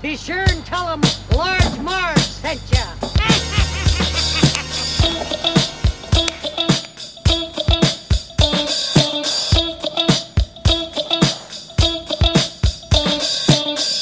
Be sure and tell them Large Marge sent ya.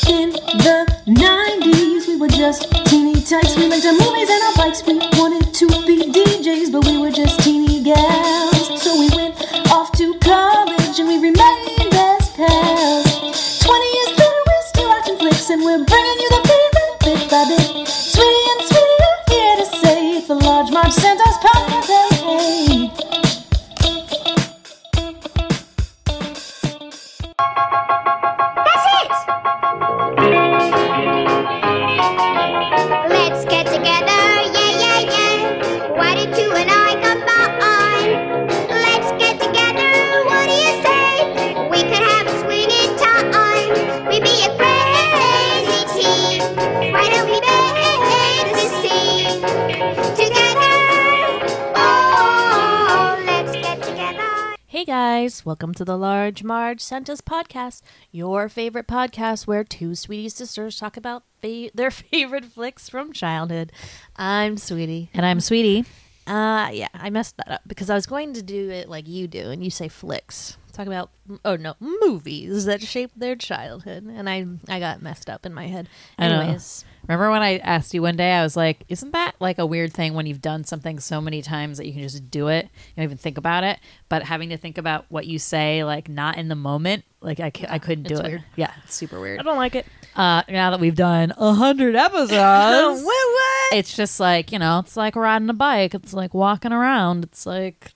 In the 90s, we were just teeny tykes. We rented movies and our bikes. We wanted to be DJs, but we were just teeny gals. So we went off to college and we remained as pals. 20 years later, we're still watching flicks and we're bringing you the feedback bit by bit. Sweety and Sweety are here to say it's the Large Marge Santa's podcast. Hey, Let's get together, yeah, yeah, yeah. Why did you and I combine? Let's get together, what do you say? We could have a swinging time. We'd be a crazy team. Why don't we make this scene together? Oh, let's get together. Hey guys, welcome to the Large Marge Santa's podcast, your favorite podcast where two Sweety sisters talk about their favorite flicks from childhood. I'm Sweety. And I'm Sweety. Yeah, I messed that up because I was going to do it like you do, and you say flicks. Talk about, movies that shaped their childhood, and I got messed up in my head. Anyways. Remember when I asked you one day, I was like, isn't that like a weird thing when you've done something so many times that you can just do it? You don't even think about it. But having to think about what you say, like not in the moment, like I couldn't do it's it. weird. Yeah, it's super weird. I don't like it. Now that we've done 100 episodes, What? it's just like, it's like riding a bike. It's like walking around. It's like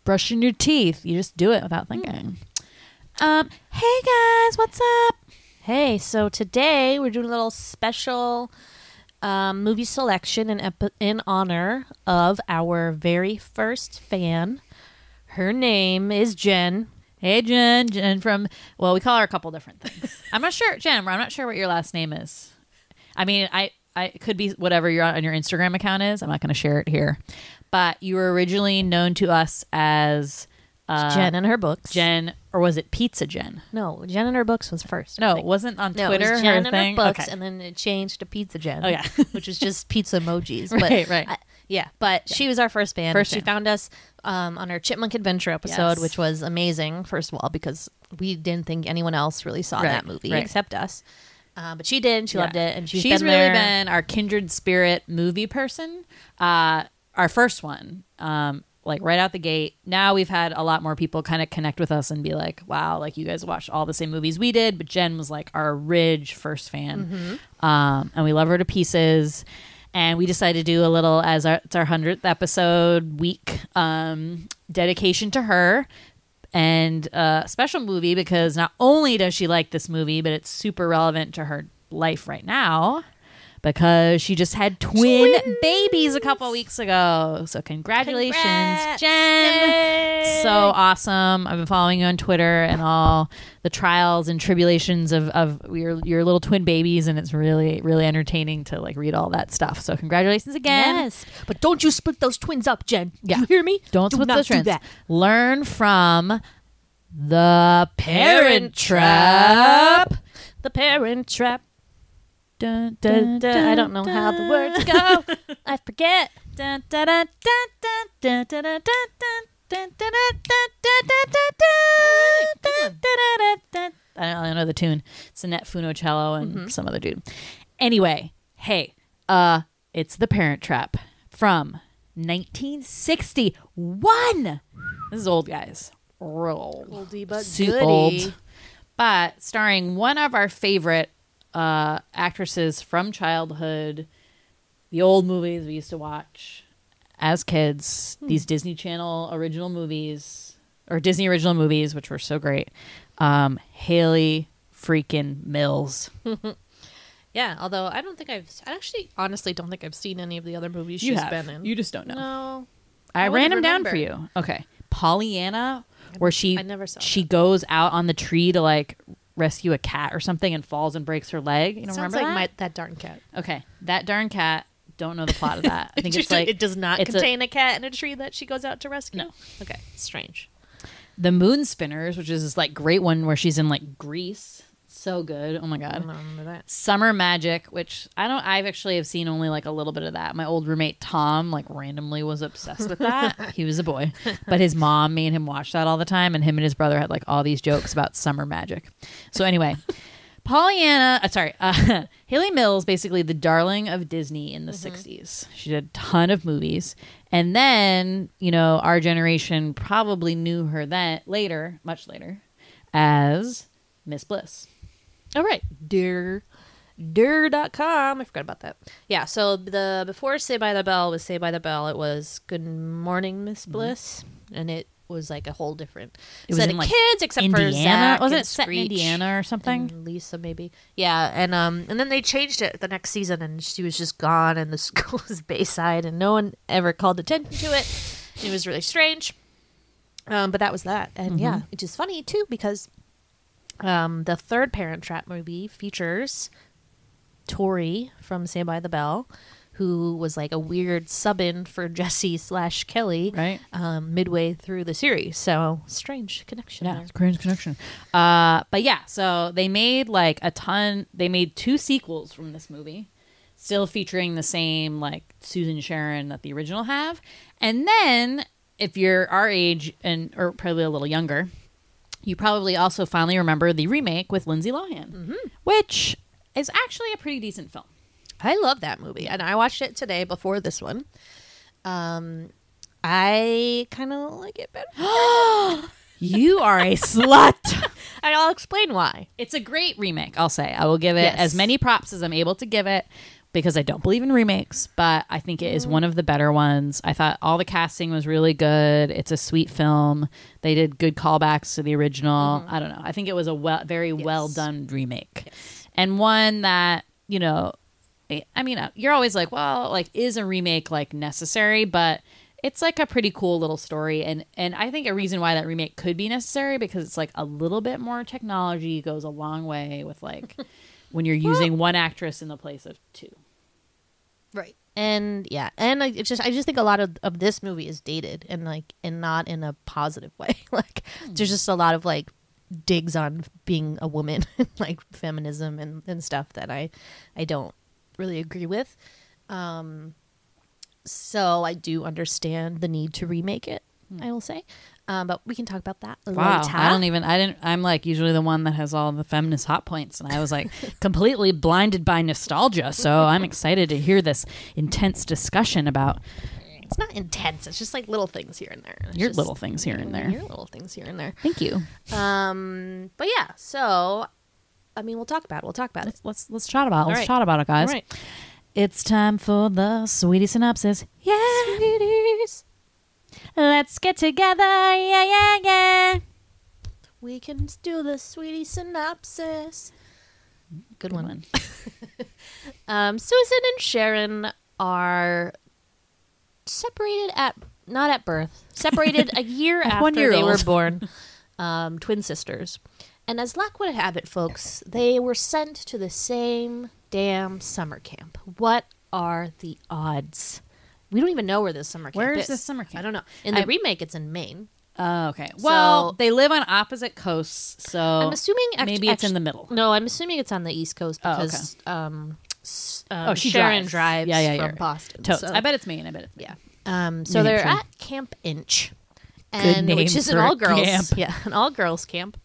brushing your teeth. You just do it without thinking. Hey guys, what's up? Hey, so today we're doing a little special movie selection in honor of our very first fan. Her name is Jen. Hey, Jen. Jen from, well, we call her a couple different things. I'm not sure, Jen, I'm not sure what your last name is. I mean, I it could be whatever on your Instagram account is. I'm not going to share it here. But you were originally known to us as Jen and her books. Jen, or was it Pizza Jen? No, Jen and her books was first. No, it wasn't on No, Twitter. it was Jen her and thing? her books, Okay. and then it changed to Pizza Jen. Oh, yeah. which was just pizza emojis. Right, But, right. But she was our first fan. First She fan. found us on our Chipmunk Adventure episode, Yes. which was amazing, first of all, because we didn't think anyone else really saw Right, that movie right. except us. But she did, and she loved it, and she's really there. been our kindred spirit movie person. Our first one, like right out the gate. Now we've had a lot more people kind of connect with us and be like, wow, like you guys watched all the same movies we did. But Jen was like our first fan. And we love her to pieces. And we decided to do a little, it's our 100th episode week dedication to her. And a special movie because not only does she like this movie, but it's super relevant to her life right now because she just had twin babies a couple weeks ago. So congratulations, Congrats. Jen. Yay. So awesome. I've been following you on Twitter and all the trials and tribulations of your little twin babies, and it's really, really entertaining to like read all that stuff. So congratulations again. Yes, but don't you split those twins up, Jen. Yeah. You hear me? Don't Do split not those do trends. that. Learn from the Parent Trap. The Parent Trap. Dun, Dun, dun. I don't know how the words go. I forget. Dun, dun, dun, dun, dun, dun, dun, dun, dun, dun, dun, dun, dun, dun. I don't know the tune. It's Annette Funicello and some other dude. Anyway, hey, it's The Parent Trap from 1961. This is old, guys. Real old. Oldie but Super goodie. old. But starring one of our favorite actresses from childhood, the old movies we used to watch as kids, these Disney Channel original movies, or Disney original movies, which were so great. Hayley freaking Mills. Yeah, although I actually honestly don't think I've seen any of the other movies You she's have. been in. You just don't know. No. I wouldn't ran them down remember. for you. Okay. Pollyanna, where I never saw she goes out on the tree to like rescue a cat or something and falls and breaks her leg. You don't Sounds remember like that? that darn cat. Okay. That darn cat. Don't know the plot of that. I think it's like it does not it's contain a cat in a tree that she goes out to rescue. No. Okay, strange. The Moon Spinners, which is this like great one where she's in like Greece. So good. Oh my I God. don't remember that. Summer Magic, which I've actually have seen only like a little bit of that. My old roommate Tom like randomly was obsessed with that. He was a boy, but his mom made him watch that all the time, and him and his brother had like all these jokes about summer magic. So anyway, Hayley Mills, basically the darling of Disney in the 60s. She did a ton of movies. And then, our generation probably knew her then much later, as Miss Bliss. All right. Durr.com. I forgot about that. Yeah, so before Say by the Bell was Say by the Bell, it was Good Morning, Miss Bliss. And it was like a whole different set of kids, except for Zach. Wasn't and it set in Screech Indiana or something? and Lisa, maybe. Yeah, and then they changed it the next season, and she was just gone, and the school was Bayside, and no one ever called attention to it. It was really strange. But that was that. And yeah, which is funny, too, because the third Parent Trap movie features Tori from Say by the Bell, who was like a weird sub-in for Jesse / Kelly Right. Midway through the series. So strange connection Yeah, there. it's a crazy connection. But yeah, so they made like a ton. They made 2 sequels from this movie, still featuring the same like Susan and Sharon that the original have. And then if you're our age or probably a little younger, you probably also finally remember the remake with Lindsay Lohan, which is actually a pretty decent film. I love that movie, and I watched it today before this one. I kind of like it better. You are a slut. And I'll explain why. It's a great remake, I'll say. I will give it Yes. as many props as I'm able to give it because I don't believe in remakes, but I think it is one of the better ones. I thought all the casting was really good. It's a sweet film. They did good callbacks to the original. I don't know. I think it was a very well done remake. Yes. And one that, I mean, you're always like, well, like, is a remake like necessary? But it's like a pretty cool little story, and I think a reason why that remake could be necessary because it's like a little bit more technology goes a long way with like when you're using one actress in the place of 2. Right. And yeah, and I just think a lot of this movie is dated and not in a positive way. Like there's just a lot of like digs on being a woman, like feminism and stuff that I don't really agree with. So I do understand the need to remake it, I will say. But we can talk about that later. I'm like usually the one that has all the feminist hot points, and I was like completely blinded by nostalgia. So I'm excited to hear this intense discussion about. It's not intense. It's just like little things here and there. Your little things here and there. Your little things here and there. Thank you. But yeah, so I mean, we'll talk about it. Let's chat about it. Let's right. chat about it, guys. All right. It's time for the Sweety synopsis. Yeah. Sweeties. Let's get together. Yeah, yeah, yeah. We can do the Sweetie synopsis. Good one. Susan and Sharon are separated not at birth, separated a year after 1 year they were old. born, twin sisters. And as luck would have it, folks, they were sent to the same damn summer camp. What are the odds? We don't even know where this summer camp is. Where is this summer camp? I don't know. In the remake, it's in Maine. Oh, okay. Well, So- they live on opposite coasts, so I'm assuming maybe it's in the middle. No, I'm assuming it's on the East Coast Oh, because she Sharon drives. drives Yeah. from Boston. Totes. So, I bet it's Maine. yeah. So New they're Hampshire. at Camp Inch, and name which is an for a all girls, camp. an all girls camp.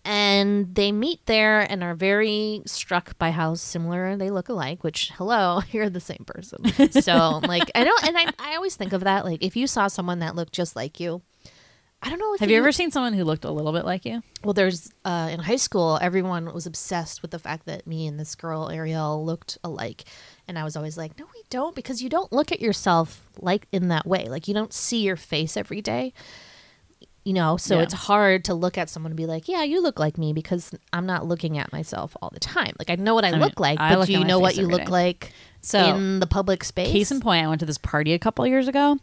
And they meet there and are very struck by how similar they look alike. Which, hello, you're the same person. So, like, I know, and I always think of that. Like, if you saw someone that looked just like you, I don't know. If Have you ever seen someone who looked a little bit like you? Well, there's in high school, everyone was obsessed with the fact that me and this girl Ariel looked alike, and I was always like, no, we don't, because you don't look at yourself like in that way. Like, you don't see your face every day. So Yeah. it's hard to look at someone and be like, yeah, you look like me, because I'm not looking at myself all the time. Like, I know what I look like, I but look do at you my know what face you every look day. like So, in the public space? case in point, I went to this party a couple years ago,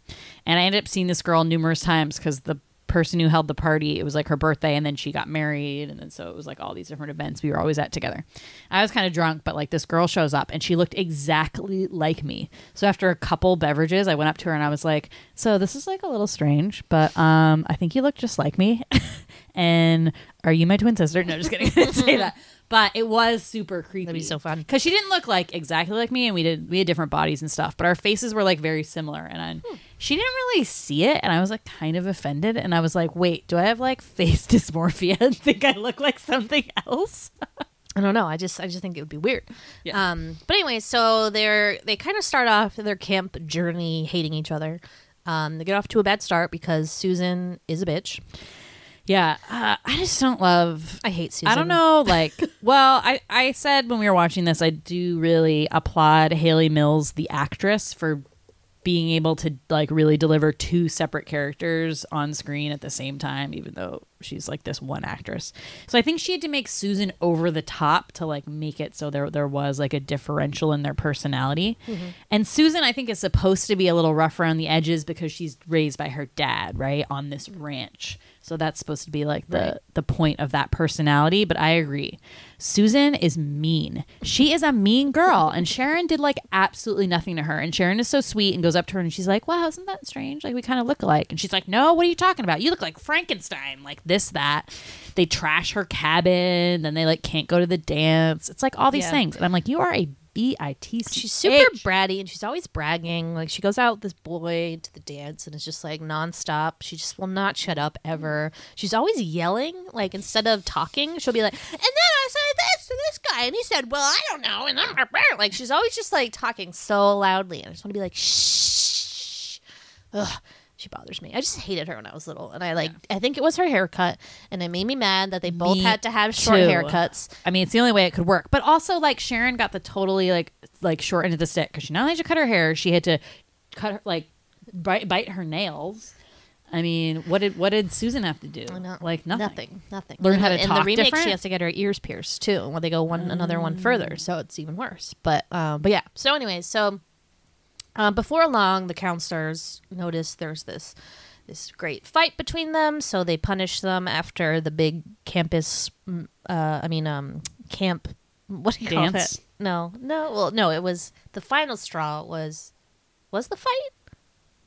and I ended up seeing this girl numerous times because the person who held the party, it was like her birthday, and then she got married, and then so it was like all these different events we were always at together. I was kind of drunk, but like this girl shows up and she looked exactly like me. So after a couple beverages, I went up to her and I was like, so this is like a little strange, but I think you look just like me. And are you my twin sister? No, just kidding. I didn't say that. But it was super creepy. That'd be so fun. Because she didn't look like exactly like me, and we had different bodies and stuff, but our faces were like very similar. And she didn't really see it, and I was like kind of offended. And I was like, wait, do I have like face dysmorphia and think I look like something else? I don't know. I just think it would be weird. Yeah. But anyway, so they kind of start off their camp journey hating each other. They get off to a bad start because Susan is a bitch. Yeah, I just don't love. I hate Susan. I don't know. Like, well, I said when we were watching this, I do really applaud Hayley Mills, the actress, for being able to like really deliver two separate characters on screen at the same time, even though she's like this one actress. So I think she had to make Susan over the top to like make it so there was like a differential in their personality. And Susan, I think, is supposed to be a little rough around the edges because she's raised by her dad, right, on this ranch. So that's supposed to be like the point of that personality. But I agree. Susan is mean. She is a mean girl. And Sharon did like absolutely nothing to her. And Sharon is so sweet and goes up to her and she's like, wow, isn't that strange? Like we kind of look alike. And she's like, no, what are you talking about? You look like Frankenstein. Like this, that. They trash her cabin. Then they like can't go to the dance. It's like all these things. And I'm like, you are a bitch. She's super bratty and she's always bragging. Like she goes out with this boy to the dance and it's just like nonstop. She just will not shut up ever. She's always yelling. Like instead of talking, she'll be like, and then I said this to this guy and he said, well, I don't know. And I'm like she's always just like talking so loudly. And I just want to be like, shh. Ugh. She bothers me. I just hated her when I was little. And I think it was her haircut. And it made me mad that they both had to have short haircuts. I mean, it's the only way it could work. But also, like, Sharon got the totally, like short end of the stick. Because she not only had to cut her hair, she had to cut her, like, bite her nails. I mean, what did Susan have to do? Like, nothing. Nothing. Learn how to talk in the remake, different? She has to get her ears pierced, too. When they go another one further. So it's even worse. But yeah. So anyways, before long, the counselors notice there's this great fight between them, so they punish them after the big campus. Camp. What do you call it? No. Well, no. It was the final straw. Was the fight?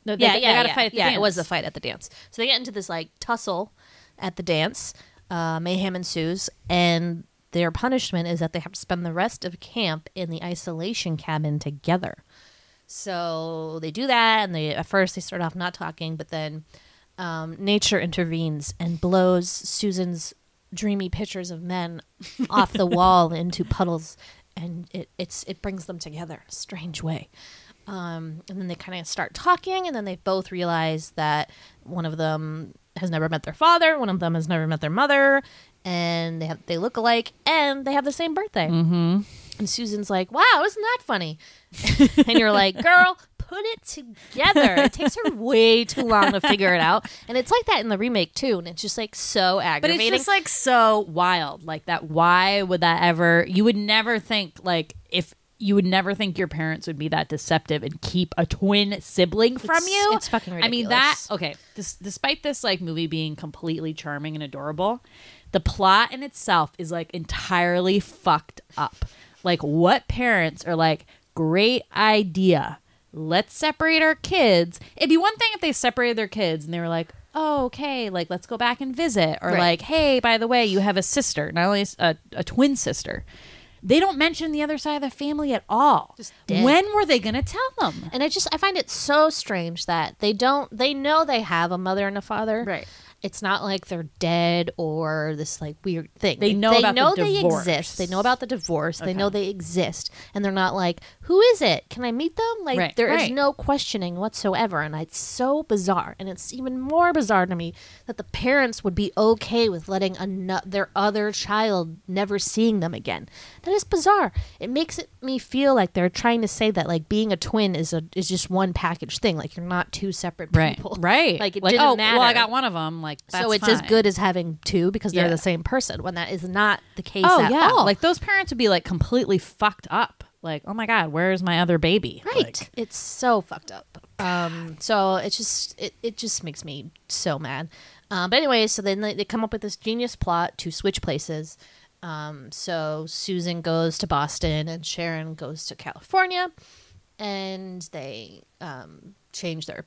No, they got to fight at the dance. It was the fight at the dance. So they get into this like tussle at the dance. Mayhem ensues, and their punishment is that they have to spend the rest of camp in the isolation cabin together. So they do that, and at first they start off not talking, but then nature intervenes and blows Susan's dreamy pictures of men off the wall into puddles, and it brings them together in a strange way. And then they kind of start talking, and then they both realize that one of them has never met their father, one of them has never met their mother, and they look alike, and they have the same birthday. Mm-hmm. And Susan's like, wow, isn't that funny? And you're like, girl, put it together. It takes her way too long to figure it out. And it's like that in the remake, too. And it's just like so aggravating. But it's just like so wild. Like that, why would that ever, you would never think your parents would be that deceptive and keep a twin sibling from you. It's fucking ridiculous. I mean, despite this like movie being completely charming and adorable, the plot in itself is like entirely fucked up. Like, what parents are like, great idea. Let's separate our kids. It'd be one thing if they separated their kids and they were like, oh, okay, like, let's go back and visit. Or like, hey, by the way, you have a sister, not only a twin sister. They don't mention the other side of the family at all. When were they going to tell them? And I find it so strange that they know they have a mother and a father. Right. It's not like they're dead or this like weird thing. They know about the they divorce. exist. They know about the divorce. They know they exist. And they're not like, who is it? Can I meet them? Like there is no questioning whatsoever. And it's so bizarre. And it's even more bizarre to me that the parents would be okay with letting their other child never seeing them again. That is bizarre. It makes me feel like they're trying to say that like being a twin is just one package thing. Like you're not two separate people. Right. Like it didn't matter. Well, I got one of them. Like, that's so it's fine. as good as having two because they're the same person when that is not the case at all. Like those parents would be like completely fucked up. Like, oh my God, where's my other baby? Right. Like, it's so fucked up. So it just makes me so mad. But anyway, so then they come up with this genius plot to switch places. So Susan goes to Boston and Sharon goes to California. and they change their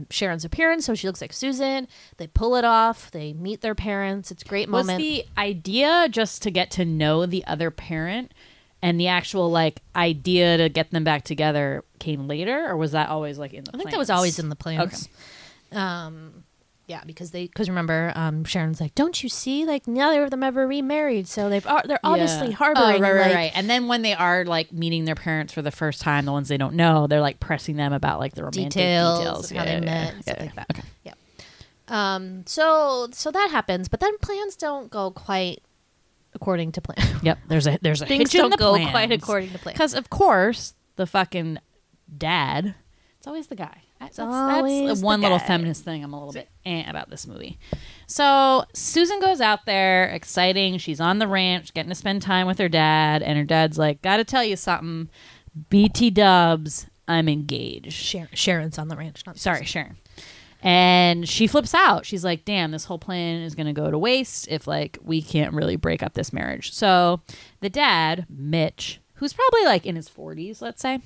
Sharon's appearance so she looks like Susan. They pull it off. They meet their parents. It's a great moment. Was the idea just to get to know the other parent, and the actual like idea to get them back together came later, or was that always like in the I plans? think that was always in the plans. Okay. Yeah, because remember, Sharon's like, don't you see? Like, neither of them ever remarried, so they're obviously harboring. Right. And then when they are like meeting their parents for the first time, the ones they don't know, they're like pressing them about like the romantic details, how they met, stuff like that. Okay. Yeah. So that happens, but then plans don't go quite according to plan. Yep. There's a Things hitch in don't the go plans. quite according to plan. Because of course the fucking dad, it's always the guy. That's one little feminist thing I'm a little bit about this movie. So Susan goes out there, exciting. She's on the ranch, getting to spend time with her dad, and her dad's like, "Gotta tell you something, BT Dubs, I'm engaged." Sharon's on the ranch. Sorry, Sharon. And she flips out. She's like, "Damn, this whole plan is gonna go to waste if like we can't really break up this marriage." So the dad, Mitch, who's probably like in his 40s, let's say,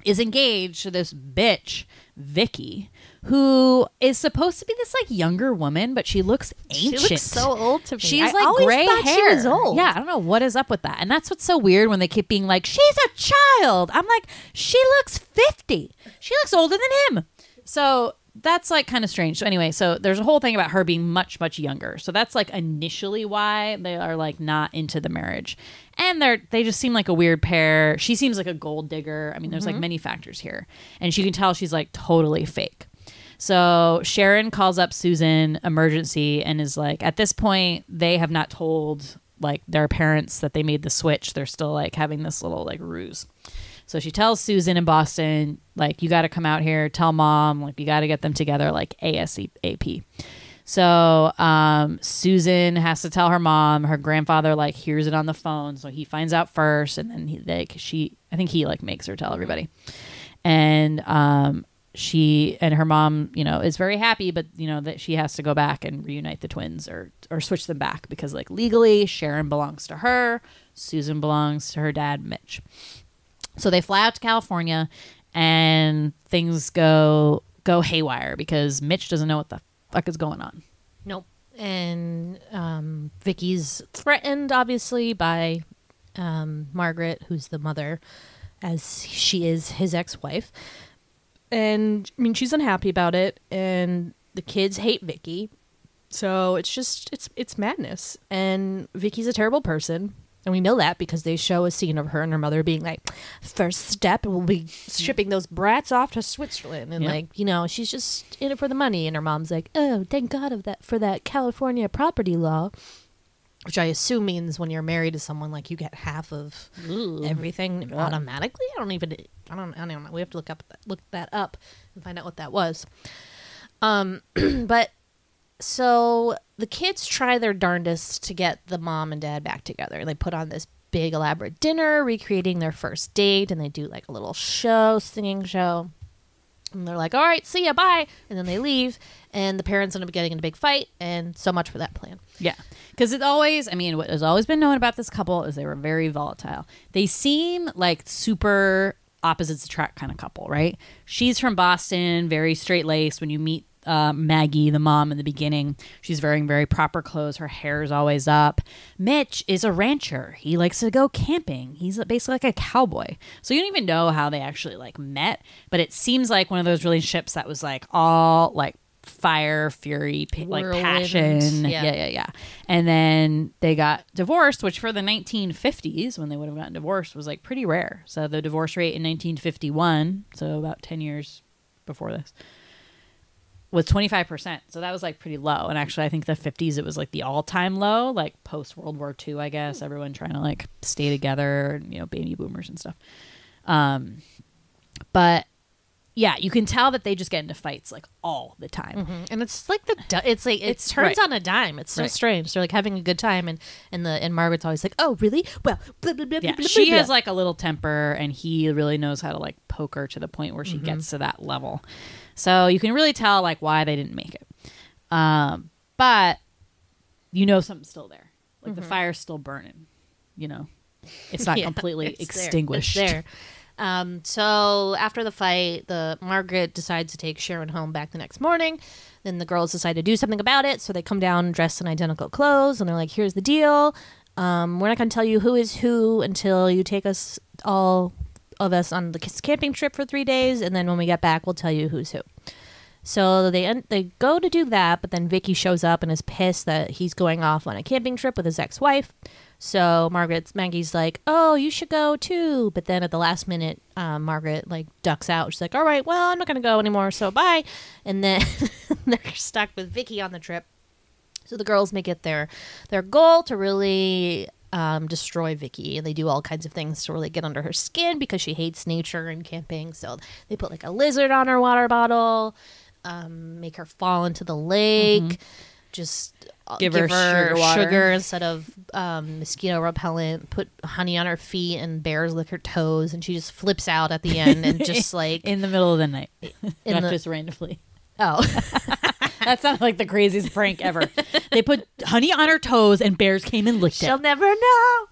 is engaged to this bitch, Vicky, who is supposed to be this like younger woman, but she looks ancient. She looks so old to me. She's like gray hair. She was old. Yeah, I don't know what is up with that. And that's what's so weird when they keep being like, she's a child. I'm like, she looks 50. She looks older than him. So that's like kind of strange. So anyway, so there's a whole thing about her being much, much younger. So that's like initially why they are like not into the marriage. And they just seem like a weird pair. She seems like a gold digger. I mean, there's like many factors here. And she can tell she's like totally fake. So Sharon calls up Susan emergency and is like, at this point, they have not told like their parents that they made the switch. They're still like having this little like ruse. So she tells Susan in Boston, like, you got to come out here, tell mom, like, you got to get them together like ASAP. So Susan has to tell her mom. Her grandfather like hears it on the phone, so he finds out first, and then I think he like makes her tell everybody. And she and her mom, you know, is very happy, but you know that she has to go back and reunite the twins or switch them back because like legally Sharon belongs to her, Susan belongs to her dad, Mitch. So they fly out to California, and things go haywire because Mitch doesn't know what the fuck is going on. Nope. And Vicky's threatened, obviously, by Margaret, who's the mother, as she is his ex-wife. And, I mean, she's unhappy about it, and the kids hate Vicky. So it's just, it's madness. And Vicky's a terrible person. And we know that because they show a scene of her and her mother being like, first step, we'll be shipping those brats off to Switzerland. And like, you know, she's just in it for the money. And her mom's like, oh, thank God for that California property law, which I assume means when you're married to someone, like you get half of everything automatically. I don't know. We have to look that up and find out what that was. But so the kids try their darndest to get the mom and dad back together. They put on this big elaborate dinner recreating their first date, and they do like a little singing show. And they're like, all right, see ya, bye. And then they leave, and the parents end up getting in a big fight, and so much for that plan. Yeah. Because what has always been known about this couple is they were very volatile. They seem like super opposites attract kind of couple, right? She's from Boston, very straight-laced. When you meet Maggie, the mom, in the beginning, she's wearing very proper clothes. Her hair is always up. Mitch is a rancher. He likes to go camping. He's basically like a cowboy. So you don't even know how they actually like met, but it seems like one of those relationships that was like all like fire, fury, like passion. Yeah. And then they got divorced, which for the 1950s, when they would have gotten divorced, was like pretty rare. So the divorce rate in 1951, so about 10 years before this, was 25%. So that was like pretty low. And actually, I think the 50s, it was like the all-time low, like post World War II, I guess. Everyone trying to like stay together, you know, baby boomers and stuff. But yeah, you can tell that they just get into fights like all the time. Mm-hmm. And it's like it turns on a dime. It's so strange. They're like having a good time, and Margaret's always like, oh really? Well, blah, blah, blah, yeah, blah, blah, she blah. has like a little temper, and he really knows how to like poke her to the point where she gets to that level. So you can really tell like why they didn't make it. But you know something's still there. Like the fire's still burning, you know. It's not completely extinguished. It's there. So after the fight, the Margaret decides to take Sharon home back the next morning. Then the girls decide to do something about it. So they come down dressed in identical clothes, and they're like, here's the deal. We're not going to tell you who is who until you take us, all of us, on the camping trip for 3 days. And then when we get back, we'll tell you who's who. So they go to do that, but then Vicky shows up and is pissed that he's going off on a camping trip with his ex-wife. So Maggie's like, oh, you should go too. But then at the last minute, Margaret like ducks out. She's like, all right, well, I'm not going to go anymore, so bye. And then they're stuck with Vicky on the trip. So the girls make it their goal to really destroy Vicky, and they do all kinds of things to really get under her skin because she hates nature and camping. So they put like a lizard on her water bottle, make her fall into the lake, just give her sugar instead of mosquito repellent, put honey on her feet, and bears lick her toes, and she just flips out at the end and just like in the middle of the night, not just randomly. Oh. That sounds like the craziest prank ever. They put honey on her toes and bears came and licked it. She'll never know.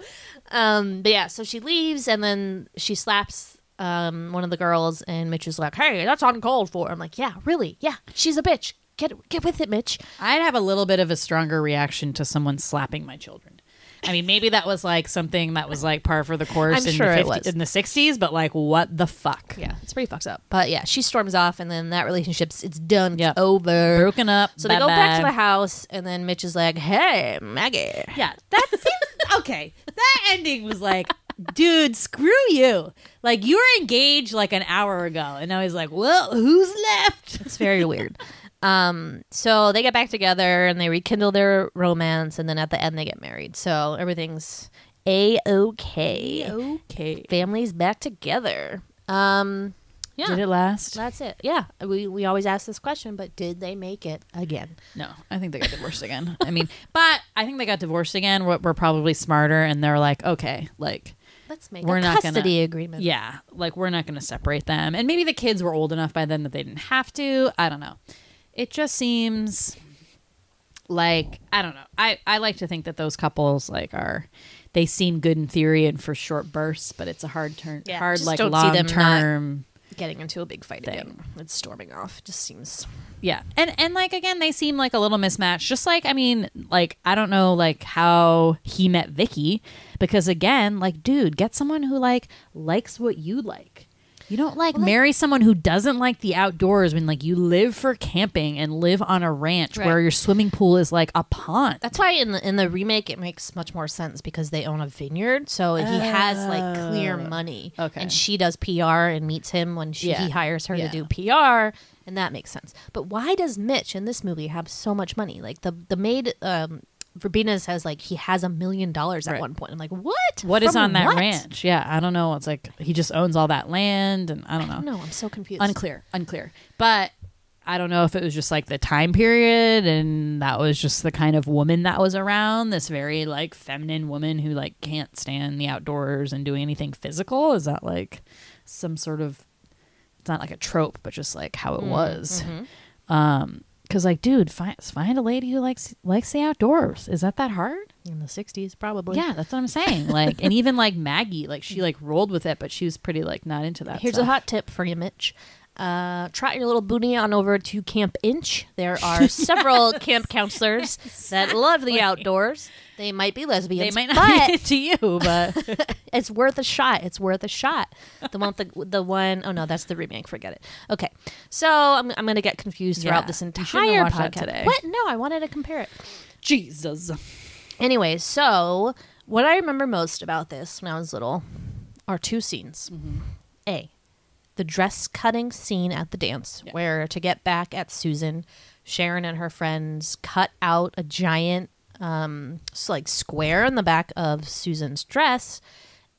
But yeah, so she leaves and then she slaps one of the girls, and Mitch is like, hey, that's uncalled for. I'm like, yeah, really? Yeah, she's a bitch. Get with it, Mitch. I'd have a little bit of a stronger reaction to someone slapping my children. I mean, maybe that was like something that was like par for the course in the 60s, but like, what the fuck? Yeah, it's pretty fucked up. But yeah, she storms off, and then that it's done. It's over. Broken up. So they go back to the house, and then Mitch is like, hey, Maggie. Yeah, that seems okay. That ending was like, dude, screw you. Like, you were engaged like an hour ago, and now he's like, well, who's left? It's very weird. So they get back together and they rekindle their romance, and then at the end they get married. So everything's A-okay. Okay. Family's back together. Yeah. Did it last? That's it. Yeah. We always ask this question, but did they make it again? No, I think they got divorced again. I mean, but I think they got divorced again. We're probably smarter, and they're like, okay, like, let's make a custody agreement. Yeah. Like, we're not going to separate them. And maybe the kids were old enough by then that they didn't have to. I don't know. It just seems like, I don't know. I like to think that those couples they seem good in theory and for short bursts, but it's a hard like long term getting into a big fight again. It's storming off. It just seems and like, again, they seem like a little mismatched. Just like, I mean, like, I don't know like how he met Vicky, because again, like, dude, get someone who like likes what you like. You don't marry someone who doesn't like the outdoors when like you live for camping and live on a ranch where your swimming pool is like a pond. That's why in the remake it makes much more sense, because they own a vineyard, so he has like clear money. Okay. And she does PR and meets him when he hires her to do PR, and that makes sense. But why does Mitch in this movie have so much money? Like the maid Verbena says like he has $1 million at one point. I'm like, what? What is on that ranch? Yeah, I don't know. It's like he just owns all that land, and I don't know. No, I'm so confused. Unclear. But I don't know if it was just like the time period, and that was just the kind of woman that was around. This very like feminine woman who like can't stand the outdoors and doing anything physical. Is that like some sort of? It's not like a trope, but just like how it was. Mm-hmm. Because, like, dude, find a lady who likes the outdoors. Is that hard? In the 60s, probably. Yeah, that's what I'm saying. Like, and even, like, Maggie, like, she, like, rolled with it, but she was pretty, like, not into that Here's stuff. a hot tip for you, Mitch. Trot your little booty on over to Camp Inch. There are several camp counselors that love the outdoors. They might be lesbians. They might not be into you, but it's worth a shot. It's worth a shot. The one. Oh no, that's the remake. Forget it. Okay, so I'm going to get confused throughout this entire podcast today. What? No, I wanted to compare it. Jesus. Anyway, so what I remember most about this when I was little are two scenes. Mm-hmm. A, the dress cutting scene at the dance, where to get back at Susan, Sharon and her friends cut out a giant like square in the back of Susan's dress,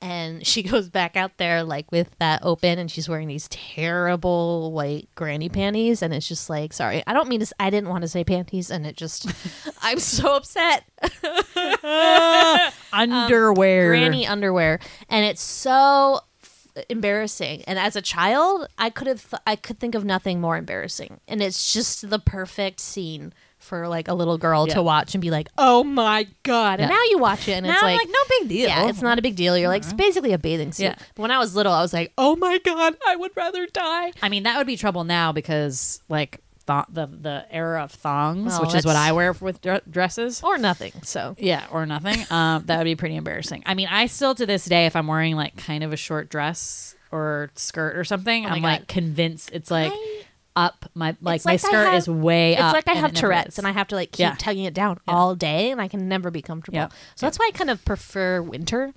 and she goes back out there like with that open, and she's wearing these terrible white granny panties, and it's just like, sorry, I didn't want to say panties, and it just I'm so upset. Underwear. Granny underwear, and it's so embarrassing, and as a child I could think of nothing more embarrassing, and it's just the perfect scene for like a little girl to watch and be like, oh my God. And now you watch it and it's now like, I'm like, no big deal. yeah, it's not a big deal. You're like, it's basically a bathing suit. Yeah. But when I was little, I was like, oh my God, I would rather die. I mean, that would be trouble now because like the era of thongs, Well, which is what I wear with dresses. Or nothing. So Yeah, or nothing. That would be pretty embarrassing. I mean, I still to this day, if I'm wearing like kind of a short dress or skirt or something, I'm God. like convinced it's like up my like It's my like I skirt have- is way it's up. like I and have it never Tourette's is. and I have to like keep Yeah. tugging it down all day and I can never be comfortable. Yep. So that's why I kind of prefer winter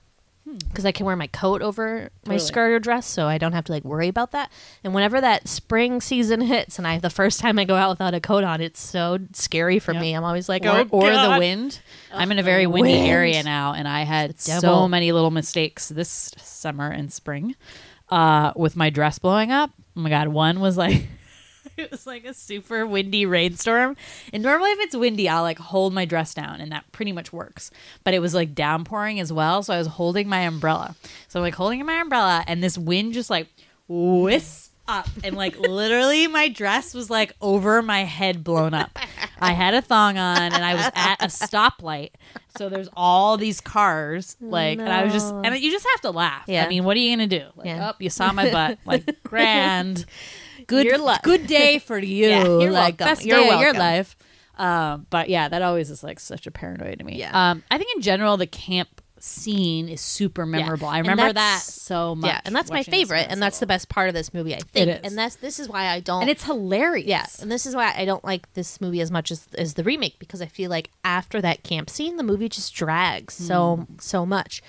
because I can wear my coat over my Totally. skirt or dress so I don't have to like worry about that. And whenever that spring season hits and the first time I go out without a coat on, it's so scary for Yep. me. I'm always like, or, oh or the God. wind. I'm in a very windy wind. area now, and I had It's the so devil. many little mistakes this summer and spring with my dress blowing up. Oh my God, one was like it was like a super windy rainstorm, and normally if it's windy I'll like hold my dress down and that pretty much works, but it was like downpouring as well, so I was holding my umbrella. So I'm like holding my umbrella and this wind just like whisked up and like literally my dress was like over my head blown up. I had a thong on and I was at a stoplight, so there's all these cars like and I was just and you just have to laugh. Yeah. I mean, what are you gonna do? Like, Yeah. oh, you saw my butt, like grand. Good, You're good day for you. Yeah, you're like, welcome. Best You're day of your welcome. life. But yeah, that always is like such a paranoia to me. Yeah. I think in general the camp scene is super memorable. I And remember that that's- so much. Yeah, and that's my watching this favorite, when I and was that's the little. best part of this movie, I think. It is. And this is why I don't. And it's hilarious. yeah, and this is why I don't like this movie as much as the remake because I feel like after that camp scene, the movie just drags so much.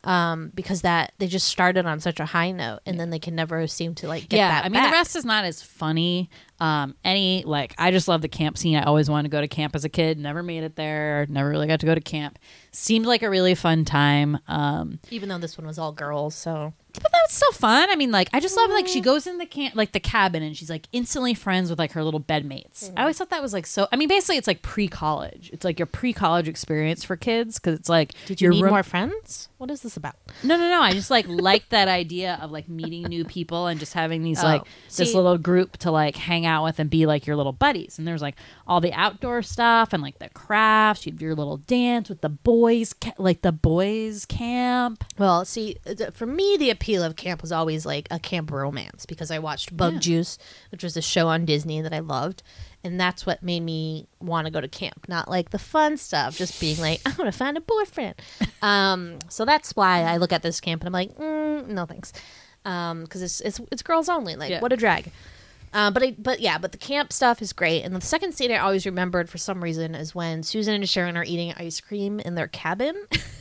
Because that they just started on such a high note, and then they can never seem to like get that. I mean, back. the rest is not as funny. I just love the camp scene. I always wanted to go to camp as a kid. Never made it there. Never really got to go to camp. Seemed like a really fun time. Even though this one was all girls, so But that's still fun. I mean, like, I just love, like, she goes in the the cabin and she's, like, instantly friends with, like, her little bedmates. I always thought that was, like, so, I mean, basically it's, like, pre-college. It's, like, your pre-college experience for kids because it's, like. did you need more friends? What is this about? No. I just, like that idea of, like, meeting new people and just having these, this See- little group to, like, hang out with and be, like, your little buddies. And there's, like, all the outdoor stuff and, like, the crafts. You'd do your little dance with the boys, the boys' camp. Well, see, for me, the appeal of camp was always like a camp romance because I watched Bug Juice, which was a show on Disney that I loved. And that's what made me want to go to camp. Not like the fun stuff, just being like, I want to find a boyfriend. So that's why I look at this camp and I'm like, no thanks. Because it's girls only. Like, what a drag. But the camp stuff is great. And the second scene I always remembered for some reason is when Susan and Sharon are eating ice cream in their cabin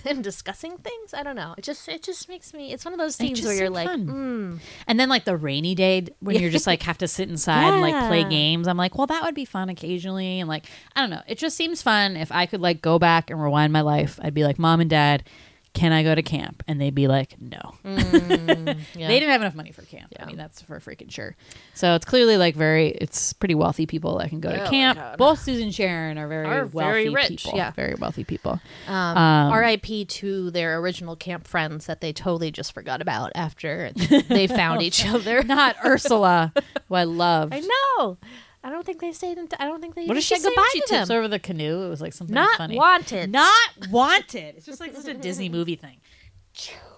and discussing things. I don't know. It just makes me. It's one of those scenes where you're like, and then like the rainy day when you're just like have to sit inside and like play games. I'm like, well, that would be fun occasionally. And like, I don't know. It just seems fun. If I could like go back and rewind my life, I'd be like, Mom and Dad, can I go to camp? And they'd be like, no. yeah. They didn't have enough money for camp. I mean, that's for freaking sure. So it's clearly like it's pretty wealthy people that can go to Oh, camp. my God. Both Susan and Sharon are very wealthy very rich, people. yeah. Very wealthy people. R.I.P. to their original camp friends that they totally just forgot about after they found each other. Not Ursula, who I loved. I know. I don't think they stayed. I don't think they. What even did she said say goodbye when she to tips them. over the canoe? It was like something Not funny. wanted. Not wanted. It's just like such a Disney movie thing.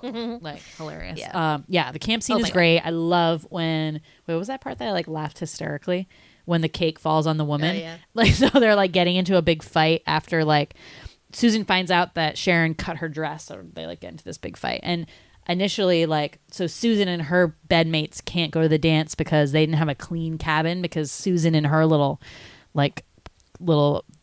Like hilarious. Yeah. The camp scene Oh is my God. great. I love when what was that part that I like laughed hysterically when the cake falls on the woman. Oh, yeah. Like so they're like getting into a big fight after like Susan finds out that Sharon cut her dress, or they like get into this big fight. And initially like so Susan and her bedmates can't go to the dance because they didn't have a clean cabin because Susan and her little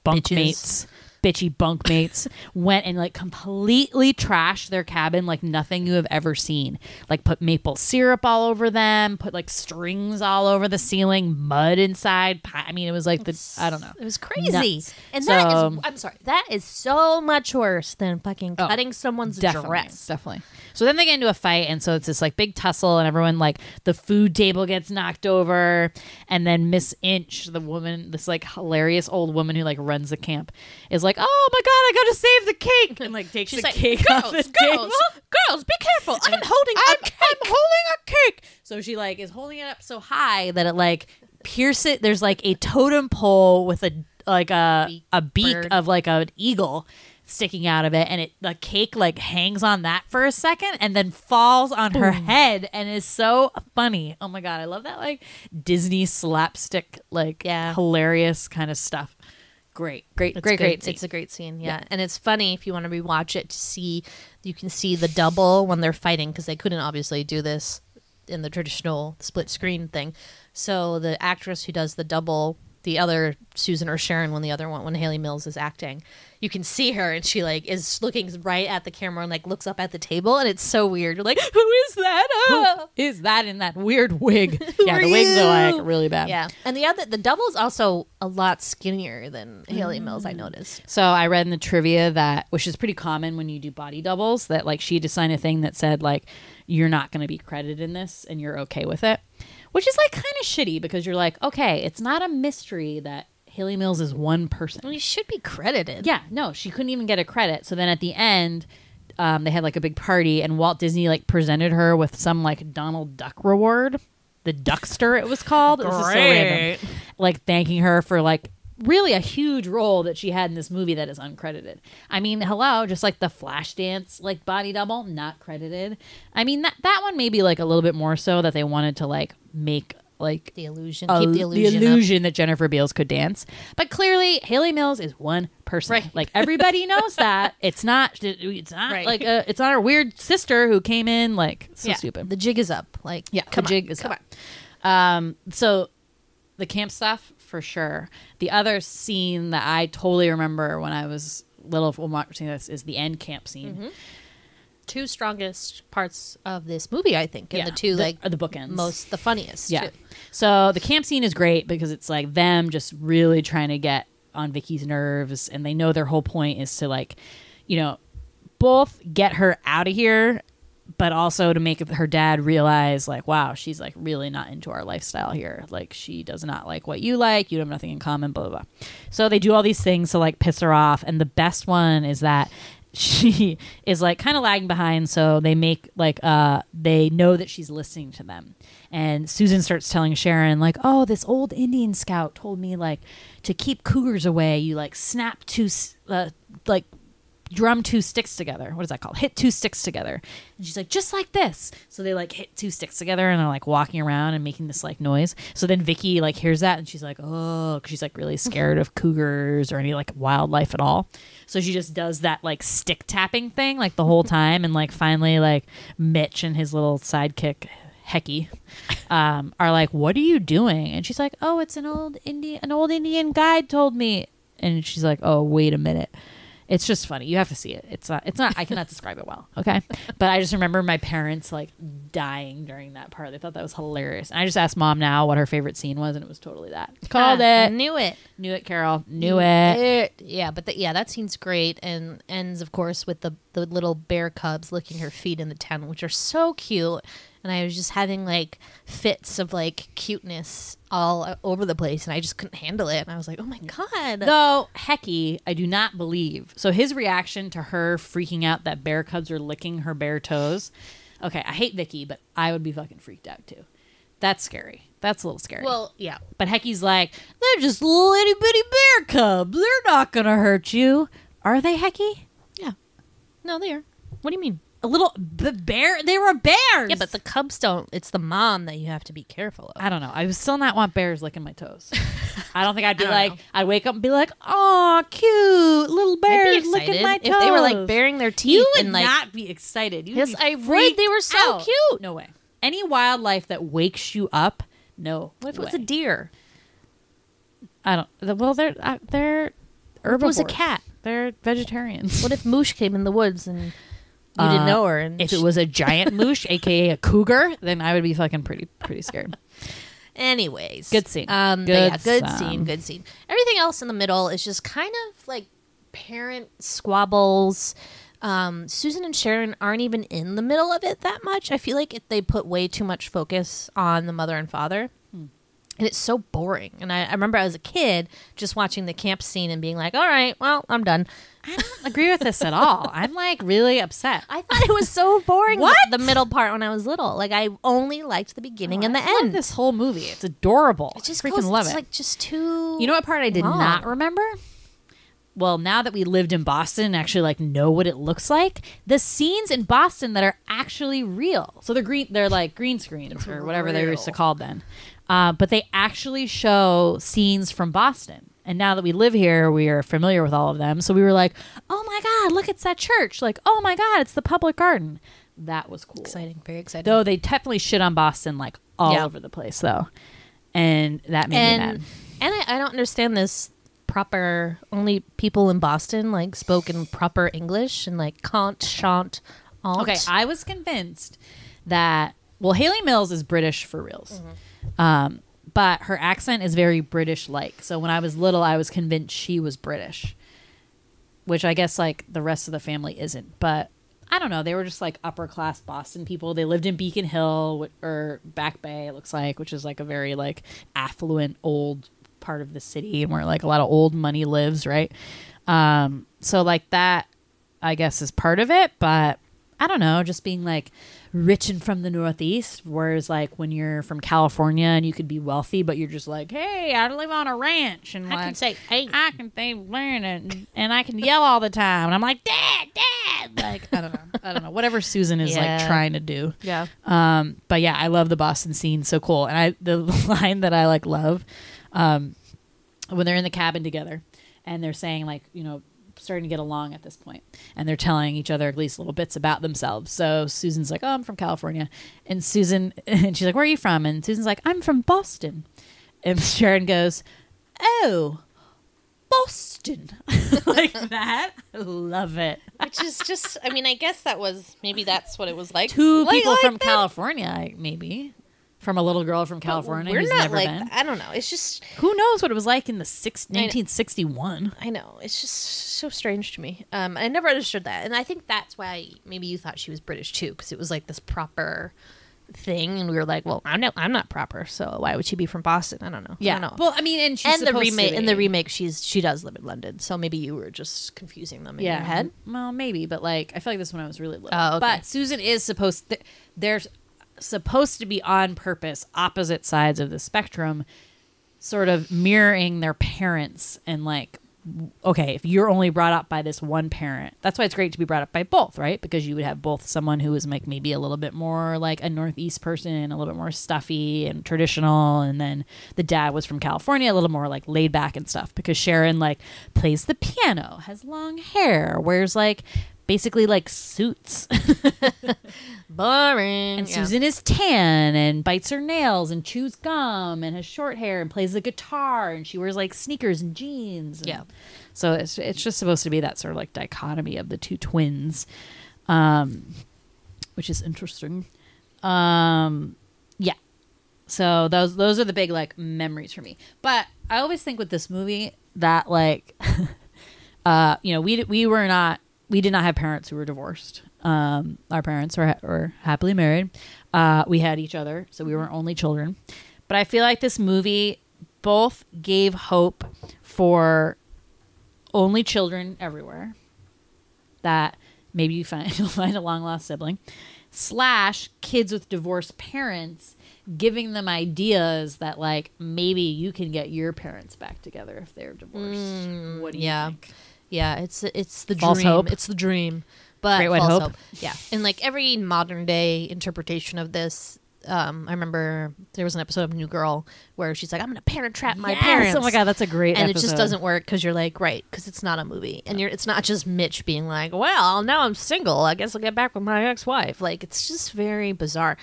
bunkmates, bitchy bunkmates went and like completely trashed their cabin like nothing you have ever seen. Like put maple syrup all over them, put like strings all over the ceiling, mud inside. I mean, it was like I don't know. It was crazy. Nuts. And So- that is, I'm sorry, that is so much worse than fucking cutting someone's dress. Definitely. So then they get into a fight, and so it's this like big tussle, and everyone like the food table gets knocked over, and then Miss Inch, the woman, this like hilarious old woman who like runs the camp, is like, "Oh my god, I gotta save the cake," and like takes the like, cake off the table. Girls, be careful. I'm holding I'm holding a cake. So she like is holding it up so high that it like pierces. There's like a totem pole with a like a beak bird. of like an eagle sticking out of it, and the cake like hangs on that for a second and then falls on her head and is so funny. Oh my god, I love that like Disney slapstick like hilarious kind of stuff. Great scene. It's a great scene, yeah. And it's funny if you want to rewatch it to see, you can see the double when they're fighting, because they couldn't obviously do this in the traditional split screen thing. So the actress who does the double, the other Susan or Sharon, when Hayley Mills is acting, you can see her and she like is looking right at the camera and like looks up at the table, and it's so weird. You're like, who is that? Who is that in that weird wig? Yeah, the wigs are like really bad. Yeah, and the double is also a lot skinnier than Hayley Mills, I noticed. So I read in the trivia that, which is pretty common when you do body doubles, that like she had to sign a thing that said like you're not going to be credited in this and you're okay with it. Which is like kind of shitty, because you're like, okay, it's not a mystery that Hayley Mills is one person. Well, you should be credited. Yeah, no, she couldn't even get a credit. So then at the end, they had like a big party, and Walt Disney like presented her with some like Donald Duck reward, the Duckster it was called. This is so random. Like thanking her for like really a huge role that she had in this movie that is uncredited. I mean, hello, just like the Flashdance like body double, not credited. I mean, that one maybe like a little bit more so, that they wanted to like make like the illusion, keep the illusion that Jennifer Beals could dance. But clearly Hayley Mills is one person. Right. Like everybody knows that. It's not right. Like it's not her weird sister who came in like so stupid. The jig is up. Like the jig is up. So the camp stuff for sure. The other scene that I totally remember when I was little when watching this is the end camp scene. Mm-hmm. Two strongest parts of this movie, I think, and the two like the bookends, the funniest. Yeah. Too. So the camp scene is great because it's like them just really trying to get on Vicky's nerves, and they know their whole point is to like, you know, both get her out of here, but also to make her dad realize like, wow, she's like really not into our lifestyle here. Like she does not like what you like. You have nothing in common, blah, blah, blah. So they do all these things to like piss her off. And the best one is that she is like kind of lagging behind. So they make like, they know that she's listening to them. And Susan starts telling Sharon like, oh, this old Indian scout told me like to keep cougars away. You like snap two, like drum two sticks together. What is that called? Hit two sticks together. And she's like, just like this. So they like hit two sticks together and they're like walking around and making this like noise. So then Vicky like hears that and she's like, oh, 'cause she's like really scared of cougars or any like wildlife at all. So she just does that like stick tapping thing like the whole time. And like finally like Mitch and his little sidekick Hecky are like, what are you doing? And she's like, oh, it's an old Indian guide told me. And she's like, oh, wait a minute. It's just funny. You have to see it. It's not, I cannot describe it well. Okay. But I just remember my parents like dying during that part. They thought that was hilarious. And I just asked Mom now what her favorite scene was, and it was totally that. Called it. Knew it, Carol. Knew it. Yeah. But that scene's great. And ends, of course, with the little bear cubs licking her feet in the tent, which are so cute. And I was just having like fits of like cuteness all over the place, and I just couldn't handle it. And I was like, oh my God. Though Hecky, I do not believe. So his reaction to her freaking out that bear cubs are licking her bare toes. Okay, I hate Vicky, but I would be fucking freaked out too. That's scary. That's a little scary. Well, yeah. But Hecky's like, they're just little itty bitty bear cubs. They're not going to hurt you. Are they, Hecky? Yeah. No, they are. What do you mean? The bear, they were bears. Yeah, but the cubs don't. It's the mom that you have to be careful of. I don't know. I would still not want bears licking my toes. I don't think I'd be like, I'd wake up and be like, oh, cute little bears licking my toes. If they were like baring their teeth. You would and, like, not be excited. Yes, I would. They were so out. cute. No way. Any wildlife that wakes you up, no. What if it was a deer? I don't. Well, they're herbivores. What if it was a cat? They're vegetarians. What if Moosh came in the woods and you didn't know her? And if it was a giant moosh, aka a cougar, then I would be fucking pretty scared. Anyways, good scene. Good scene. Everything else in the middle is just kind of like parent squabbles. Susan and Sharon aren't even in the middle of it that much. I feel like they put way too much focus on the mother and father. And it's so boring. And I remember as a kid just watching the camp scene and being like, all right, well, I'm done. I don't agree with this at all. I'm like really upset. I thought it was so boring. What? The middle part when I was little. Like I only liked the beginning and the I love end. this whole movie. It's adorable. It just freaking goes, love it's it. like just too. You know what part I did long. not remember? Well, now that we lived in Boston and actually like know what it looks like, the scenes in Boston that are actually real. So they're like green screens or whatever they used to call then. But they actually show scenes from Boston. And now that we live here, we are familiar with all of them. So we were like, oh my God, look, it's that church. Like, oh my God, it's the public garden. That was cool. Exciting. Very exciting. Though they definitely shit on Boston like all over the place though. And that made me mad. And I don't understand this proper, only people in Boston like spoke in proper English and like can't, shan't, aren't. Okay, I was convinced that, well, Hayley Mills is British for reals. But her accent is very British-like. So when I was little, I was convinced she was British, which I guess like the rest of the family isn't. But I don't know. They were just like upper-class Boston people. They lived in Beacon Hill or Back Bay, it looks like, which is like a very like affluent old part of the city and where like a lot of old money lives, right? So like that, I guess, is part of it. But I don't know, just being like rich and from the Northeast, whereas like when you're from California and you could be wealthy, but you're just like, hey, I live on a ranch and I can say, hey. I can say and I can yell all the time, and I'm like, Dad, like I don't know, whatever Susan is like trying to do. Yeah. But yeah, I love the Boston scene, so cool. And the line that I like love, when they're in the cabin together and they're saying like, you know, starting to get along at this point, and they're telling each other at least little bits about themselves. So Susan's like, oh, I'm from California, and she's like, where are you from? And Susan's like, I'm from Boston. And Sharon goes, oh, Boston. Like that. I love it. Which is just, I mean, I guess maybe that's what it was like. Two people like from that. California, maybe. From a little girl from California We're who's not never like been. I don't know. It's just, Who knows what it was like in the 1961? I know. It's just so strange to me. I never understood that. And I think that's why maybe you thought she was British too, because it was like this proper thing. And we were like, well, I'm not proper. So why would she be from Boston? I don't know. Yeah. I don't know. Well, I mean, and she's the remake, she does live in London. So maybe you were just confusing them in your head. Well, maybe. But like, I feel like this one I was really little. Oh, okay. But Susan is there's supposed to be on purpose opposite sides of the spectrum, sort of mirroring their parents. And like, okay, if you're only brought up by this one parent, that's why it's great to be brought up by both, right? Because you would have both someone who is like maybe a little bit more like a Northeast person, a little bit more stuffy and traditional, and then the dad was from California, a little more like laid back and stuff, because Sharon like plays the piano, has long hair, wears like basically like suits. Boring. And Susan is tan and bites her nails and chews gum and has short hair and plays the guitar, and she wears like sneakers and jeans. And so it's just supposed to be that sort of like dichotomy of the two twins, which is interesting. Yeah. So those are the big like memories for me. But I always think with this movie that like, you know, we did not have parents who were divorced. Our parents were happily married. We had each other, so we were only children. But I feel like this movie both gave hope for only children everywhere, that maybe you'll find a long lost sibling, / kids with divorced parents, giving them ideas that like maybe you can get your parents back together if they're divorced. What do you think? Yeah, it's the False dream. hope. It's the dream. But Great White false Hope. Yeah. And like every modern day interpretation of this, I remember there was an episode of New Girl where she's like, I'm going to parent trap my parents. Oh my God, that's a great and episode. it just doesn't work because you're like, right, because it's not a movie. And it's not just Mitch being like, well, now I'm single. I guess I'll get back with my ex-wife. Like, it's just very bizarre.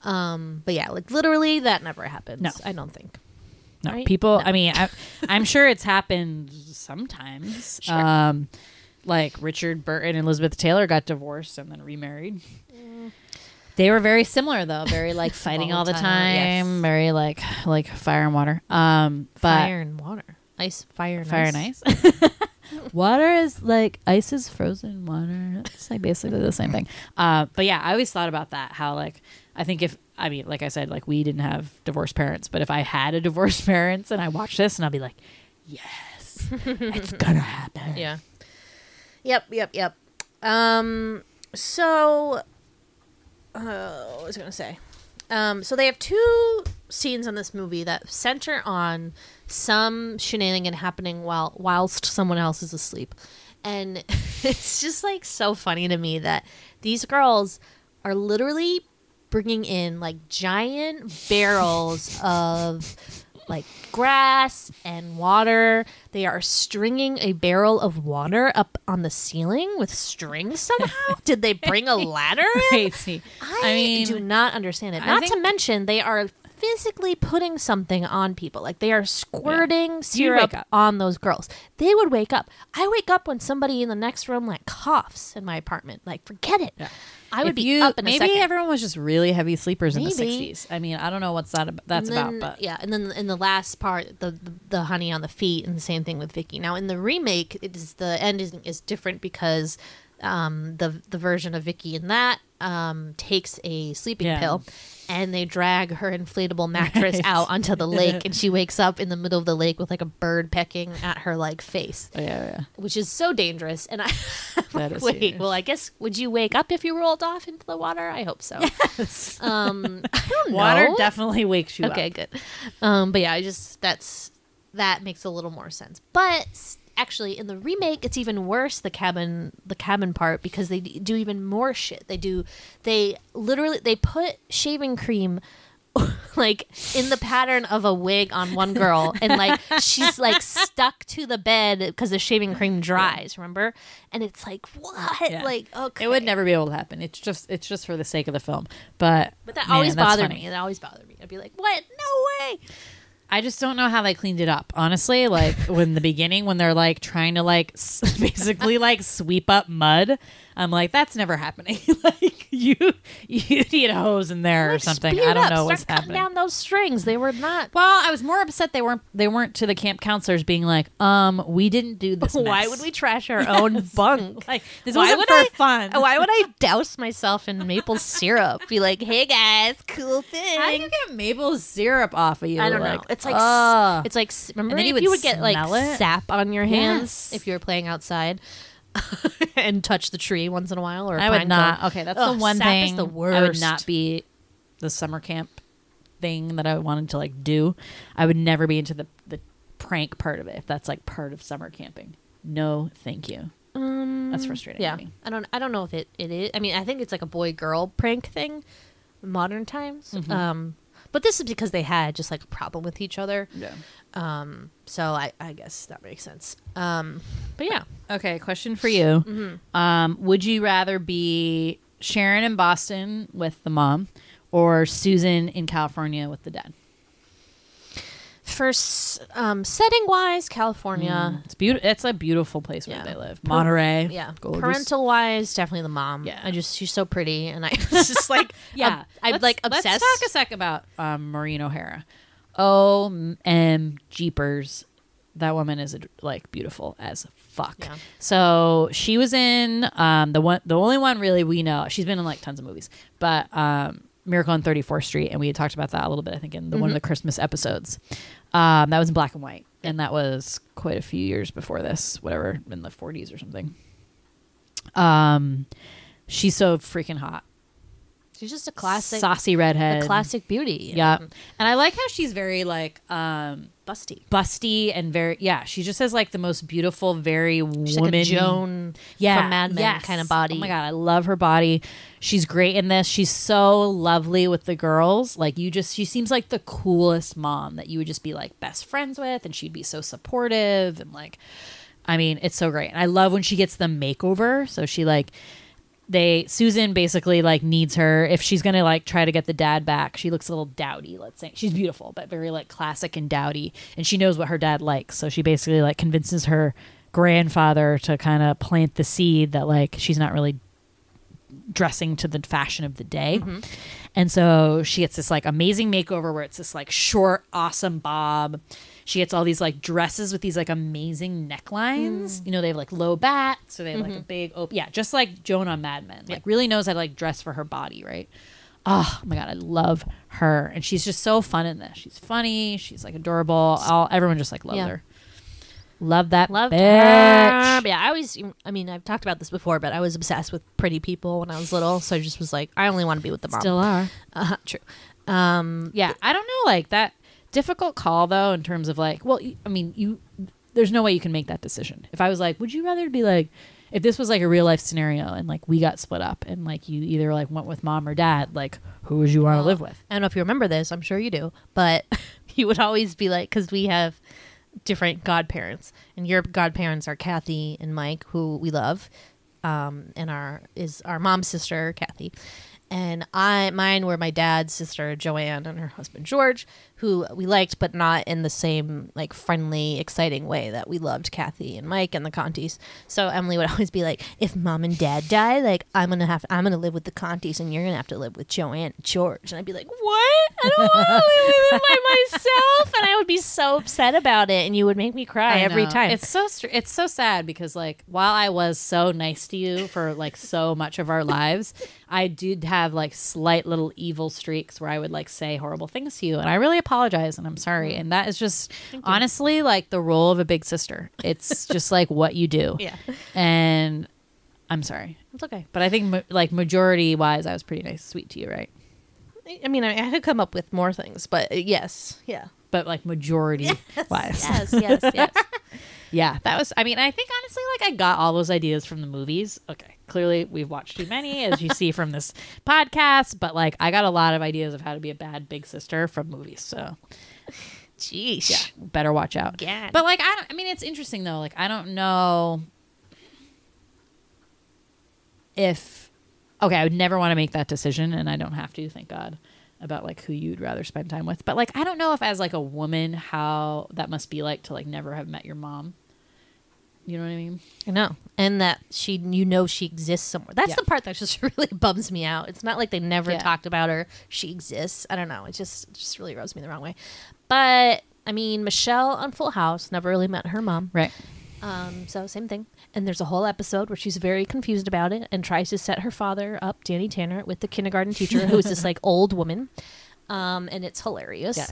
But yeah, like literally that never happens. No. I don't think. No, Right? people. No. I mean, I'm sure it's happened sometimes. Sure. Like Richard Burton and Elizabeth Taylor got divorced and then remarried. They were very similar, though. Very like fighting all the time. Yes. Very like fire and water. But Fire and water. Ice, fire and ice. Water is like ice is frozen water. It's like basically the same thing. But yeah, I always thought about that. How like I think like I said, like we didn't have divorced parents, but if I had a divorced parents and I watched this, and I'll be like, yes, it's gonna happen. Yeah. Yep. So, what was I going to say? So they have two scenes in this movie that center on some shenanigan happening whilst someone else is asleep. And it's just like so funny to me that these girls are literally bringing in like giant barrels of like grass and water. They are stringing a barrel of water up on the ceiling with strings somehow. Did they bring a ladder in? Crazy. I do not understand it. Not to mention they are physically putting something on people. Like they are squirting syrup on those girls. They would wake up. I wake up when somebody in the next room like coughs in my apartment. Like forget it. Yeah. I would be up in a second. Maybe everyone was just really heavy sleepers in the 60s. I mean, I don't know what's that's about, but yeah. And then in the last part, the honey on the feet, and the same thing with Vicky. Now in the remake, the end is different because the version of Vicky in that takes a sleeping pill, and they drag her inflatable mattress out onto the lake, and she wakes up in the middle of the lake with like a bird pecking at her like face. Which is so dangerous. And wait, well, I guess would you wake up if you rolled off into the water? I hope so. Yes. I don't know. Water definitely wakes you up. Okay, good. But yeah, that makes a little more sense. But actually, in the remake, it's even worse, the cabin part, because they do even more shit. They put shaving cream like in the pattern of a wig on one girl, and like she's like stuck to the bed because the shaving cream dries, remember? And it's like, what? Yeah. Like, okay. It would never be able to happen. It's just for the sake of the film. But that always bothered me. It always bothered me. I'd be like, what? No way. I just don't know how they cleaned it up, honestly. Like when the beginning, when they're like trying to like basically like sweep up mud, I'm like, that's never happening. Like you need a hose in there or something. I don't know what's happening. Down those strings. They were not. Well, I was more upset they weren't to the camp counselors being like, we didn't do this. Why would we trash our own bunk? Like this wasn't for fun. Why would I douse myself in maple syrup? Be like, hey guys, cool thing. How do you get maple syrup off of you? I don't know. It's like remember if you would get like sap on your hands if you were playing outside. And touch the tree once in a while, or I would not. Cone. Okay, that's the one sap thing. Is the worst. I would not be the summer camp thing that I wanted to like do. I would never be into the prank part of it. If that's like part of summer camping, no, thank you. That's frustrating. Yeah, to me. I don't know if it is. I mean, I think it's like a boy girl prank thing, in modern times. Mm-hmm. But this is because they had just like a problem with each other. Yeah. So I guess that makes sense. But yeah. Okay, question for you. Mm-hmm. Would you rather be Sharon in Boston with the mom or Susan in California with the dad? For setting wise, California. It's beautiful. It's a beautiful place where they live. Monterey. Yeah. Gorgeous. Parental wise, definitely the mom. Yeah. She's so pretty, and I was just like, I'm like obsessed. Let's talk a sec about Maureen O'Hara. Jeepers. That woman is like beautiful as fuck. Yeah. So she was in the only one really we know. She's been in like tons of movies, but Miracle on 34th Street, and we had talked about that a little bit, I think, in one of the Christmas episodes. That was in black and white, and that was quite a few years before this, whatever, in the 40s or something. She's so freaking hot. She's just a classic saucy redhead, a classic beauty. Yeah, and I like how she's very like busty and very she just has like the most beautiful, very she's woman like a Joan from Mad Men kind of body. Oh my god, I love her body. She's great in this. She's so lovely with the girls. Like she seems like the coolest mom that you would just be like best friends with, and she'd be so supportive and like, I mean, it's so great. And I love when she gets the makeover. So she like. Susan basically like needs her if she's gonna like try to get the dad back. She looks a little dowdy, let's say. She's beautiful, but very like classic and dowdy, and she knows what her dad likes. So she basically like convinces her grandfather to kind of plant the seed that like she's not really dressing to the fashion of the day. Mm-hmm. And so she gets this like amazing makeover where it's this like short, awesome bob. She gets all these like dresses with these like amazing necklines. You know, they have like low back, so they have like a big just like Joan on Mad Men. Like really knows how to like dress for her body, right? Oh my God, I love her. And she's just so fun in this. She's funny. She's like adorable. Everyone just like loves her. Love that Loved bitch. her. Yeah, I've talked about this before, but I was obsessed with pretty people when I was little. So I just was like, I only want to be with the mom. Still are. True. Yeah, I don't know, like that difficult call though, in terms of like, well, I mean, there's no way you can make that decision. If I was like, would you rather be like, if this was like a real life scenario and like we got split up and like you either like went with mom or dad, like who would you want to live with? I don't know if you remember this. I'm sure you do. But you would always be like, because we have different godparents, and your godparents are Kathy and Mike, who we love, and our mom's sister Kathy, and mine were my dad's sister Joanne and her husband George, who we liked, but not in the same like friendly, exciting way that we loved Kathy and Mike and the Contis. So Emily would always be like, if mom and dad die, like I'm gonna live with the Contis, and you're gonna have to live with Joanne and George. And I'd be like, what? I don't want to live by myself. And I would be so upset about it, and you would make me cry every time. It's so sad because like while I was so nice to you for like so much of our lives, I did have like slight little evil streaks where I would like say horrible things to you, and I really apologize and I'm sorry. And that is just honestly like the role of a big sister. It's just like what you do. Yeah. And I'm sorry. It's okay. But I think like majority wise, I was pretty nice, sweet to you, right? I mean, I could come up with more things, but yes. Yeah. But like majority wise. Yes. Yeah, that was, I mean, I think honestly, like I got all those ideas from the movies. Okay, clearly we've watched too many, as you see from this podcast, but like I got a lot of ideas of how to be a bad big sister from movies. So, jeez. Yeah, better watch out. God. But like, I mean, it's interesting though. Like, I don't know if, okay, I would never want to make that decision, and I don't have to, thank God, about like who you'd rather spend time with. But like, I don't know if as like a woman, how that must be like to like never have met your mom. You know what I mean? I know. And that she exists somewhere. That's the part that just really bums me out. It's not like they never talked about her. She exists. I don't know. It just really rubs me the wrong way. But I mean, Michelle on Full House never really met her mom. Right. So same thing. And there's a whole episode where she's very confused about it and tries to set her father up, Danny Tanner, with the kindergarten teacher who is this like old woman. And it's hilarious. Yeah.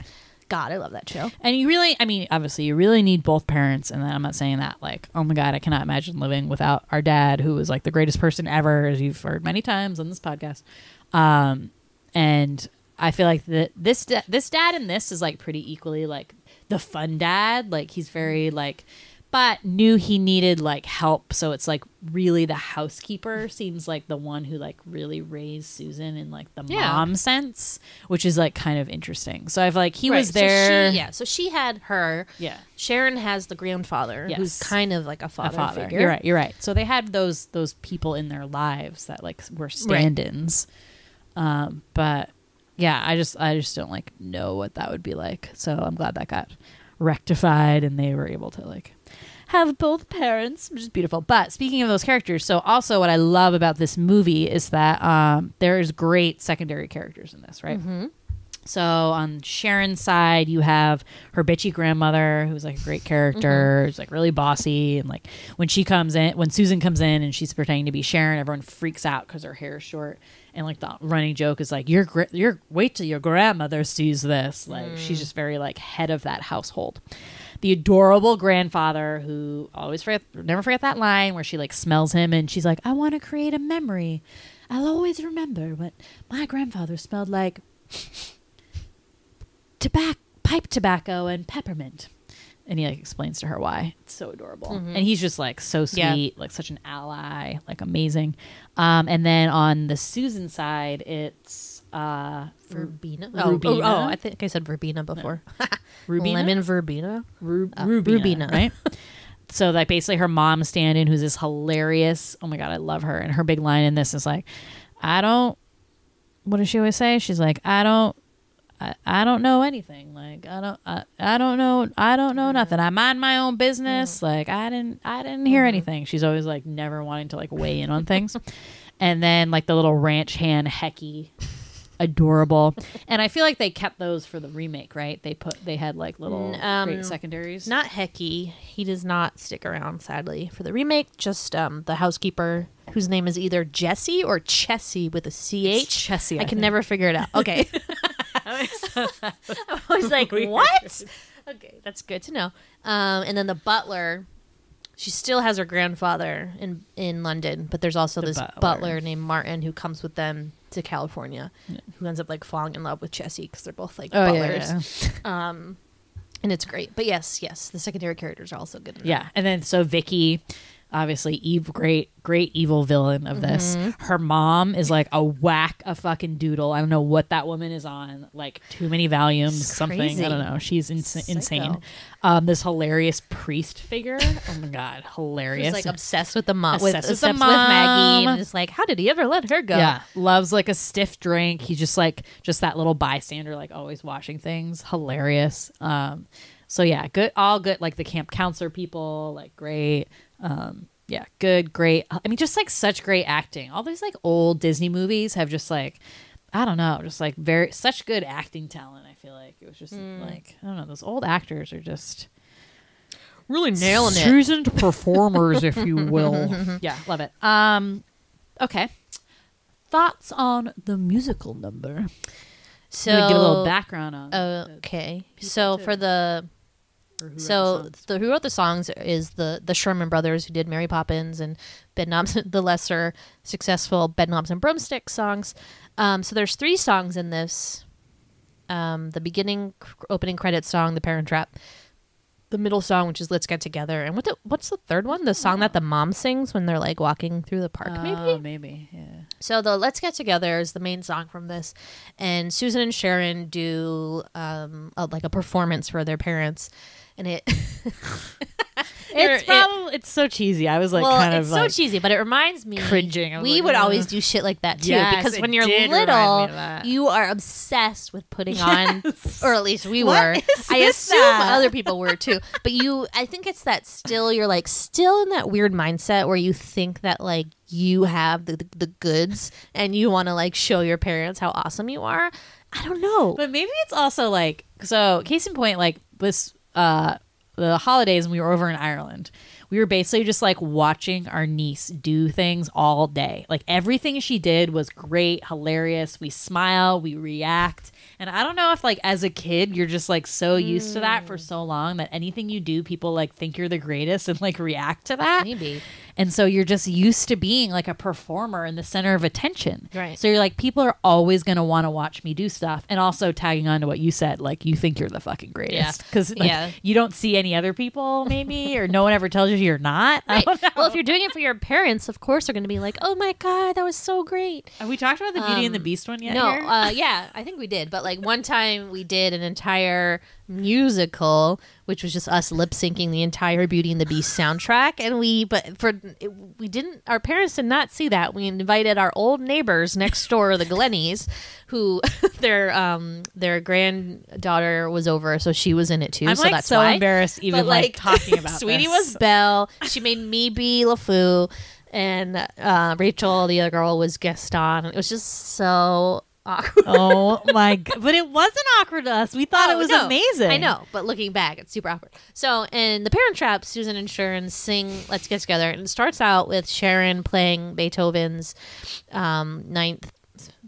God, I love that show. And you really, I mean, obviously you really need both parents. And I'm not saying that like, oh my God, I cannot imagine living without our dad, who was like the greatest person ever, as you've heard many times on this podcast. And I feel like this dad in this is like pretty equally like the fun dad. Like he's very like, but knew he needed like help. So it's like really the housekeeper seems like the one who like really raised Susan in like the mom sense, which is like kind of interesting. So I've like, he was there. So she had her. Yeah. Sharon has the grandfather who's kind of like a father figure. You're right. So they had those people in their lives that like were stand-ins. But yeah, I just don't like know what that would be like. So I'm glad that got rectified and they were able to like have both parents, which is beautiful. But speaking of those characters, so also what I love about this movie is that there's great secondary characters in this, right? Mm-hmm. So on Sharon's side, you have her bitchy grandmother, who's like a great character, who's like really bossy, and like when Susan comes in and she's pretending to be Sharon, everyone freaks out because her hair is short. And like the running joke is like, you're wait till your grandmother sees this. Like she's just very like head of that household. The adorable grandfather who never forget that line where she like smells him and she's like, I want to create a memory. I'll always remember what my grandfather smelled like. Pipe tobacco and peppermint. And he like explains to her why. It's so adorable. And he's just like so sweet, like such an ally, like amazing. And then on the Susan side, it's Verbena. Rubina. Oh, I think I said verbena before. No. Rubina? Lemon verbena. Rubina, right? So like basically her mom stand-in, who's this hilarious. Oh my God, I love her. And her big line in this is like, what does she always say? She's like, I don't know anything. Like I don't know nothing. I mind my own business. Like I didn't hear anything. She's always like never wanting to like weigh in on things. And then like the little ranch hand Hecky adorable. And I feel like they kept those for the remake, right? They had like little great secondaries. Not Hecky. He does not stick around, sadly, for the remake. Just the housekeeper, whose name is either Jessie or Chessie with a CH. It's Chessie, I can never figure it out. Okay. I was like, what? Okay, that's good to know. And then the butler, she still has her grandfather in London, but there's also this butler named Martin who comes with them to California, who ends up like falling in love with Chessie because they're both like butlers. Yeah. And it's great. But yes, the secondary characters are also good. Yeah, and then so Vicky, obviously great evil villain of this. Her mom is like a fucking doodle. I don't know what that woman is on, like too many Valiums, something. I don't know. She's insane. This hilarious priest figure. Oh my god, hilarious. She's like obsessed with the mom, with Maggie, and just like, how did he ever let her go? Yeah, loves like a stiff drink. He's just that little bystander, like always watching things. Hilarious. So yeah, good, all good. Like the camp counselor people, like great. Yeah, good, great. I mean, just like such great acting. All these like old Disney movies have just like, I don't know, just like such good acting talent. I feel like it was just like, I don't know, those old actors are just really nailing it. Seasoned performers, if you will. Yeah, love it. Okay. Thoughts on the musical number? So give a little background on. Okay, so for the. Who wrote the songs is the Sherman Brothers, who did Mary Poppins and Bedknobs, the lesser successful Bedknobs and Broomsticks songs. So there's 3 songs in this. The beginning opening credits song, The Parent Trap. The middle song, which is Let's Get Together. And what's the third one? The song that the mom sings when they're like walking through the park, maybe? Maybe, yeah. So the Let's Get Together is the main song from this. And Susan and Sharon do like a performance for their parents. And it's so cheesy. I was like, it's so cheesy, but it reminds me cringing. We would always do shit like that too, because when you're little, you are obsessed with putting on, or at least we were. I assume other people were too. But I think it's that you're like still in that weird mindset where you think that like you have the goods and you want to like show your parents how awesome you are. I don't know, but maybe it's also like, so case in point, like this. The holidays when we were over in Ireland, we were basically just like watching our niece do things all day. Like everything she did was great, hilarious. We smile, we react. And I don't know if like as a kid, you're just like so used to that for so long that anything you do, people like think you're the greatest and like react to that. Maybe. And so you're just used to being like a performer in the center of attention. Right. So you're like, people are always going to want to watch me do stuff. And also tagging on to what you said, like you think you're the fucking greatest. Because you don't see any other people maybe, or no one ever tells you you're not. Right. Well, if you're doing it for your parents, of course they're going to be like, oh my God, that was so great. Have we talked about the Beauty and the Beast one yet? No, yeah, I think we did. But like one time we did an entire musical, which was just us lip syncing the entire Beauty and the Beast soundtrack, and our parents did not see that. We invited our old neighbors next door, the Glennies, who their granddaughter was over, so she was in it too. I'm so like that's so why. embarrassed even like talking about Sweety this. was Belle. She made me be LeFou, and Rachel, the other girl, was Gaston. It was just so awkward. Oh my god! But it wasn't awkward to us. We thought it was amazing. I know, but looking back, it's super awkward. So in The Parent Trap, Susan and Sharon sing "Let's Get Together," and it starts out with Sharon playing Beethoven's ninth,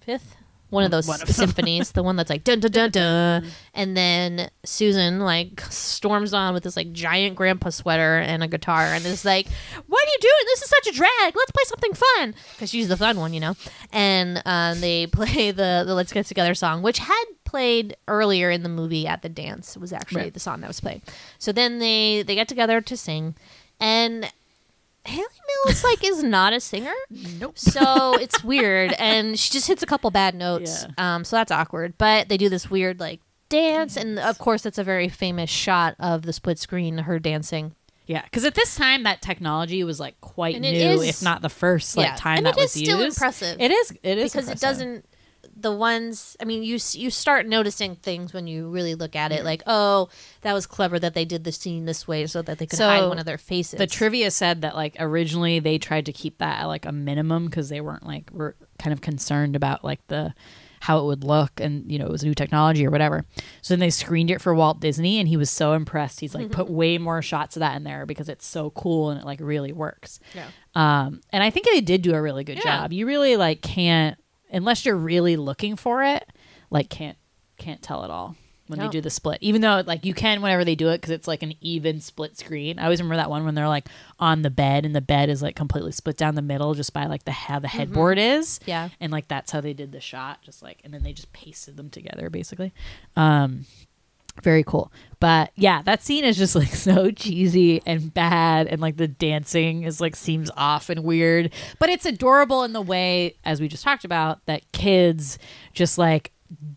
fifth. One of those symphonies, the one that's like dun dun dun dun, and then Susan like storms on with this like giant grandpa sweater and a guitar, and is like, "What are you doing? This is such a drag. Let's play something fun," because she's the fun one, you know. And they play the "Let's Get Together" song, which had played earlier in the movie at the dance. It was actually the song that was played. So then they get together to sing, and Hayley Mills like is not a singer. Nope. So it's weird, and she just hits a couple bad notes. Yeah. So that's awkward. But they do this weird like dance, and of course that's a very famous shot of the split screen, her dancing. Yeah, because at this time that technology was like quite new, if not the first time and that was used. It is still impressive. It is because impressive. It doesn't. The ones, I mean, you start noticing things when you really look at it, like, oh, that was clever that they did the scene this way so that they could hide one of their faces. The trivia said that like originally they tried to keep that at like a minimum because they weren't like were kind of concerned about like the how it would look, and it was new technology or whatever. So then they screened it for Walt Disney, and he was so impressed. He's like put way more shots of that in there because it's so cool and it like really works. Yeah. And I think they did do a really good job. You really like can't, unless you're really looking for it, like can't tell at all when they do the split, even though like you can whenever they do it because it's like an even split screen. I always remember that one when they're like on the bed and the bed is like completely split down the middle just by like how the headboard is. Yeah. And like that's how they did the shot, just like, and then they just pasted them together basically. Very cool. But yeah, that scene is just like so cheesy and bad, and like the dancing is like seems off and weird, but it's adorable in the way, as we just talked about, that kids just like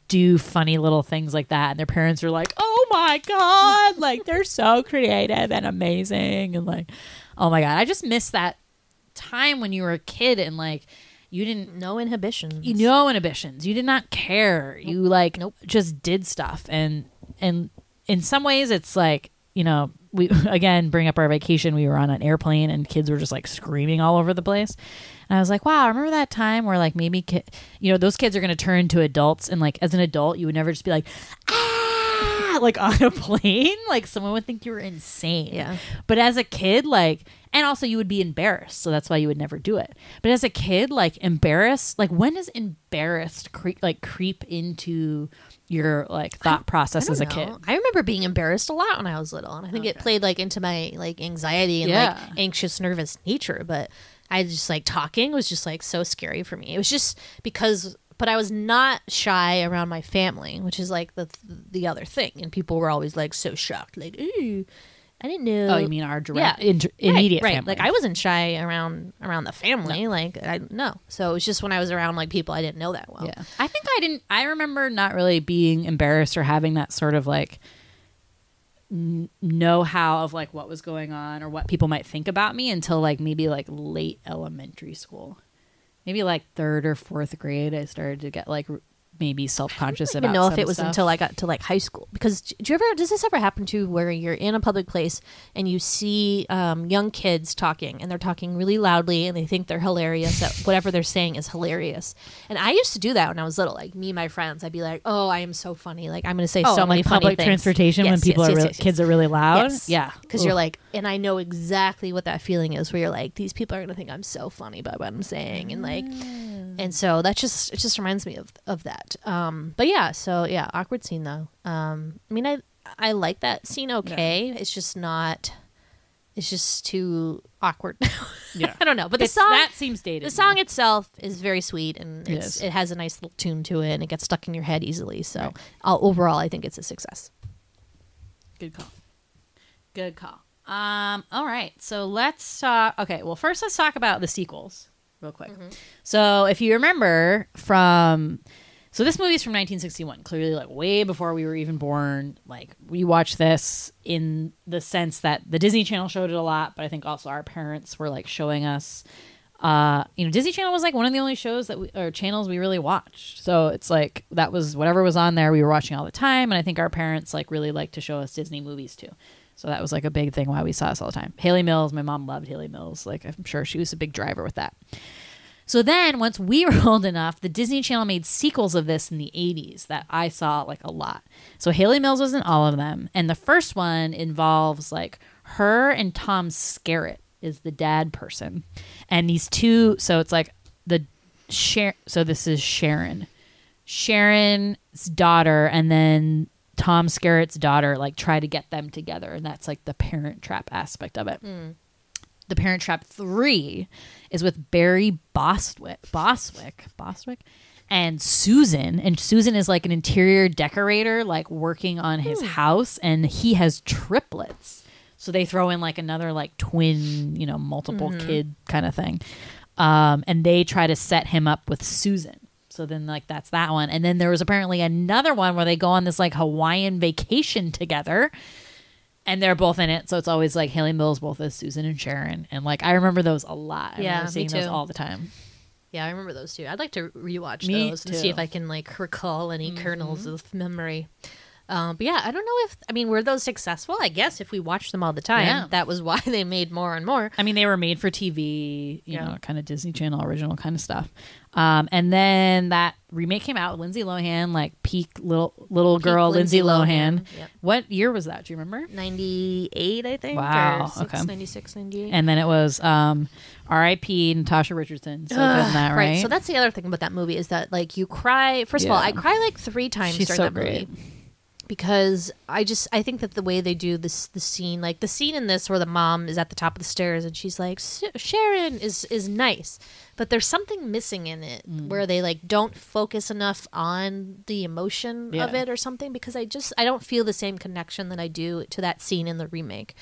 do funny little things like that, and their parents are like, oh my god, like they're so creative and amazing, and like, oh my god, I just miss that time when you were a kid and like you didn't No inhibitions. you did not care. You like just did stuff, and in some ways it's like, we again bring up our vacation, we were on an airplane and kids were just like screaming all over the place. And I was like, wow, I remember that time where like maybe those kids are going to turn into adults, and like as an adult you would never just be like, ah, like on a plane, like someone would think you were insane. Yeah. But as a kid, like, and also you would be embarrassed, so that's why you would never do it. But as a kid, like embarrassed, like when does embarrassed creep into your like thought process as a kid? I remember being embarrassed a lot when I was little, and I think it played like into my like anxiety and like anxious, nervous nature. But I just like talking was just like so scary for me. It was just because, but I was not shy around my family, which is like the other thing. And people were always like so shocked, like, ooh, I didn't know. Oh, you mean our direct, immediate right. family? Like I wasn't shy around the family. No. Like no. So it was just when I was around like people I didn't know that well. Yeah, I think I remember not really being embarrassed or having that sort of like know-how of like what was going on or what people might think about me until like maybe like late elementary school, maybe like 3rd or 4th grade. I started to get like maybe self-conscious about. I don't even know if some it was stuff. until I got to like high school, because does this ever happen to you where you're in a public place and you see young kids talking and they're talking really loudly and they think they're hilarious at whatever they're saying is hilarious? And I used to do that when I was little. Like me and my friends, I'd be like, oh, I am so funny, like I'm gonna say so many like funny public things. transportation when people kids are really loud. Yes. Yeah, because you're like, and I know exactly what that feeling is where you're like, these people are gonna think I'm so funny by what I'm saying, and like, and so that it just reminds me of that. But yeah, so yeah, awkward scene though. I mean, I like that scene. Okay, it's just not. It's just too awkward. Yeah, I don't know. But the song that seems dated. The song itself is very sweet, and it has a nice little tune to it, and it gets stuck in your head easily. So overall, I think it's a success. Good call. Good call. All right, so let's talk. Okay, well, first let's talk about the sequels real quick. Mm-hmm. So if you remember so this movie is from 1961, clearly like way before we were even born. Like we watched this in the sense that the Disney Channel showed it a lot, but I think also our parents were like showing us. Disney Channel was like one of the only shows or channels we really watched. So it's like that was whatever was on there we were watching all the time, and I think our parents like really liked to show us Disney movies too. So that was like a big thing why we saw us all the time. Hayley Mills, my mom loved Hayley Mills. Like I'm sure she was a big driver with that. So then once we were old enough, the Disney Channel made sequels of this in the 80s that I saw like a lot. So Hayley Mills was in all of them. And the first one involves like her and Tom Skerritt is the dad person. And these two, so it's like so this is Sharon's daughter, and then Tom Skerritt's daughter like try to get them together. And that's like the Parent Trap aspect of it. Mm. The Parent Trap 3 is with Barry Bostwick and Susan. And Susan is like an interior decorator, like working on his house, and he has triplets. So they throw in like another like twin, multiple kid kind of thing. And they try to set him up with Susan. So then like that's that one. And then there was apparently another one where they go on this like Hawaiian vacation together. And they're both in it, so it's always like Hayley Mills both as Susan and Sharon, and like I remember those a lot. I remember seeing those all the time. Yeah, I remember those too. I'd like to rewatch those and see if I can like recall any kernels of memory. But yeah, I don't know were those successful? I guess if we watched them all the time, that was why they made more and more. I mean, they were made for TV, you know, kind of Disney Channel original kind of stuff. And then that remake came out. Lindsay Lohan, like peak little girl Lindsay Lohan. Yep. What year was that? Do you remember? 98, I think. Wow. Or Okay. 96, 98. And then it was R.I.P. Natasha Richardson. So good in that, right? So that's the other thing about that movie is that like you cry. First of all, I cry like 3 times She's during so that movie. great. Because I think that the way they do the scene, like the scene in this where the mom is at the top of the stairs and she's like, Sharon is nice, but there's something missing in it where they like don't focus enough on the emotion of it or something, because I don't feel the same connection that I do to that scene in the remake,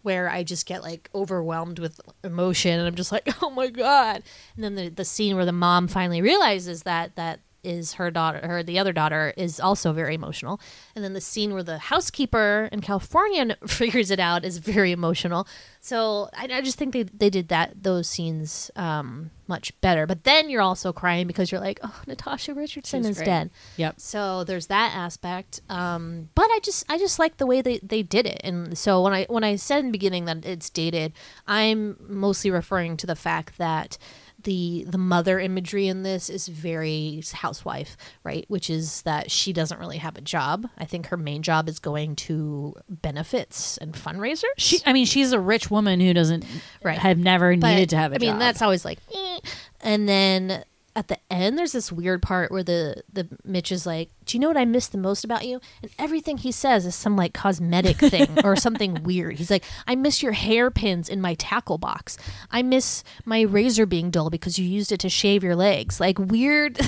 where I just get like overwhelmed with emotion and I'm just like, oh my God. And then the scene where the mom finally realizes that is her daughter, the other daughter is also very emotional. And then the scene where the housekeeper in California figures it out is very emotional. So I just think they did those scenes much better. But then you're also crying because you're like, oh, Natasha Richardson is dead. Yep. So there's that aspect. But I just like the way they did it. And so when I said in the beginning that it's dated, I'm mostly referring to the fact that the mother imagery in this is very housewife, right? Which is that she doesn't really have a job. I think her main job is going to benefits and fundraisers. She's a rich woman who doesn't have never needed to have a job. I mean, that's always like, eh. And then at the end, there's this weird part where the Mitch is like, do you know what I miss the most about you? And everything he says is some like cosmetic thing or something weird. He's like, I miss your hairpins in my tackle box. I miss my razor being dull because you used it to shave your legs. Like weird.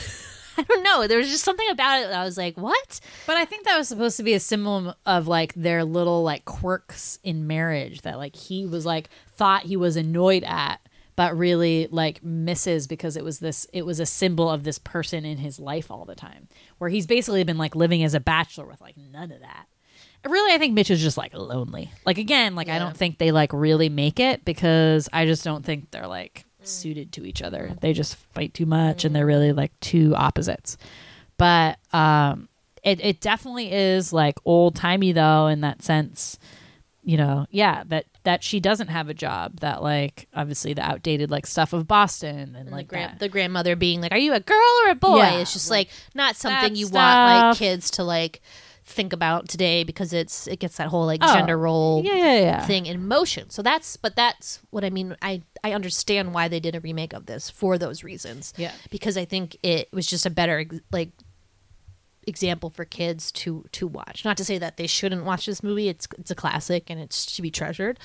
I don't know. There was just something about it that I was like, what? But I think that was supposed to be a symbol of like their little like quirks in marriage that like he was like thought he was annoyed at, but really like misses because it was a symbol of this person in his life all the time, where he's basically been like living as a bachelor with like none of that. Really, I think Mitch is just like lonely. Like again, like I don't think they like really make it because I just don't think they're like suited to each other. They just fight too much and they're really like two opposites. But it definitely is like old timey though in that sense. You know, that she doesn't have a job, that like obviously the outdated like stuff of Boston and like the grandmother being like, are you a girl or a boy? Yeah, it's just like not something you stuff. want like kids to like think about today because it gets that whole like gender role thing in motion. So that's what I mean. I understand why they did a remake of this for those reasons. Yeah, because I think it was just a better like example for kids to watch. Not to say that they shouldn't watch this movie. It's a classic and it's to be treasured.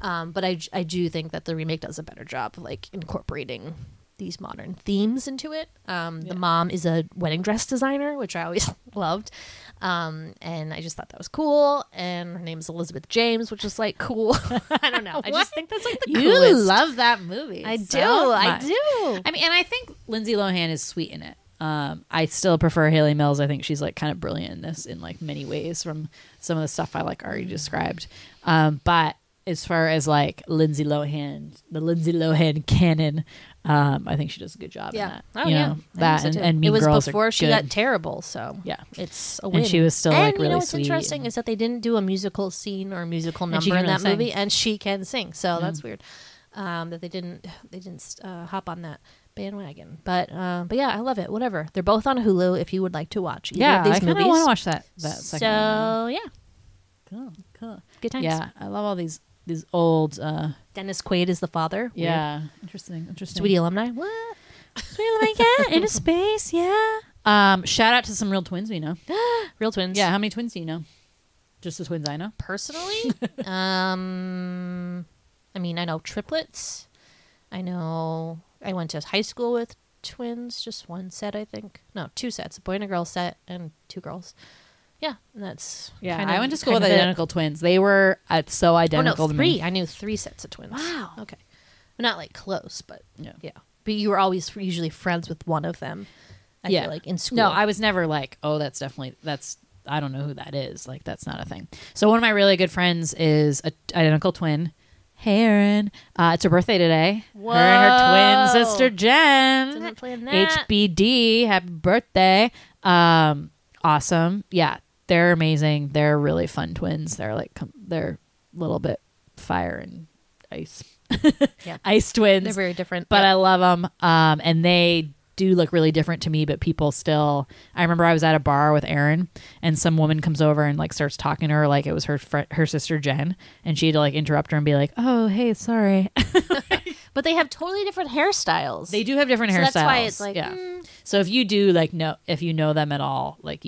But I do think that the remake does a better job of like incorporating these modern themes into it. The mom is a wedding dress designer, which I always loved. And I just thought that was cool. And her name is Elizabeth James, which is like cool. I don't know. I just think that's like the coolest. You love that movie. I do. I mean, and I think Lindsay Lohan is sweet in it. I still prefer Hayley Mills. I think she's like kind of brilliant in this in like many ways from some of the stuff I like already described. But as far as like Lindsay Lohan, the Lindsay Lohan canon, I think she does a good job in that. Oh, you yeah. know, that and Mean it was Girls before are she good. got terrible, so yeah, it's a win. And she was still like really you know what's sweet. interesting is that they didn't do a musical scene or a musical number in that movie, and she can sing, so that's weird. That they didn't hop on that bandwagon, but yeah, I love it. Whatever, they're both on Hulu if you would like to watch either of these I kind movies. of want to watch that second one now. So yeah, Cool. good times. Yeah, I love all these old. Dennis Quaid is the father. Yeah, Weird. interesting. Sweety alumni. What? Sweety alumni, yeah, into space, yeah. Shout out to some real twins we know. Real twins. Yeah, how many twins do you know? Just the twins I know. Personally, I mean, I know triplets. I know I went to high school with twins, just one set, I think. No, 2 sets, a boy and a girl set, and 2 girls. Yeah, and that's I went to school with identical twins. They were so identical to 3. me. I knew 3 sets of twins. Wow. Okay. Well, not like close, but Yeah. But you were always usually friends with one of them. I feel like in school. No, I was never like, oh, that's I don't know who that is. Like, that's not a thing. So one of my really good friends is an identical twin. Hey, Erin. It's her birthday today. Whoa. Her and her twin sister, Jen. Didn't plan that. HBD. Happy birthday. Awesome. Yeah. they're amazing. They're really fun twins. They're like they're a little bit fire and ice. Yeah. Ice twins. They're very different. But yeah. I love them. And they do look really different to me, but people still, I remember I was at a bar with Erin and some woman comes over and like starts talking to her like it was her sister Jen, and she had to like interrupt her and be like, oh, hey, sorry. But they have totally different hairstyles. They do have different So hairstyles. that's why it's like, yeah. So if you do like if you know them at all, like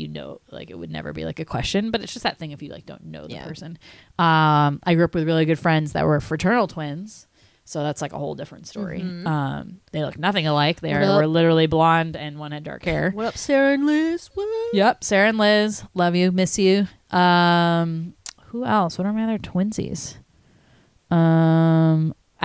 like it would never be like a question, but it's just that thing if you like don't know the person. I grew up with really good friends that were fraternal twins. So that's like a whole different story. They look nothing alike. Were literally blonde and one had dark hair. What up, Sarah and Liz? What? Yep, Sarah and Liz. Love you, miss you. Who else? What are my other twinsies?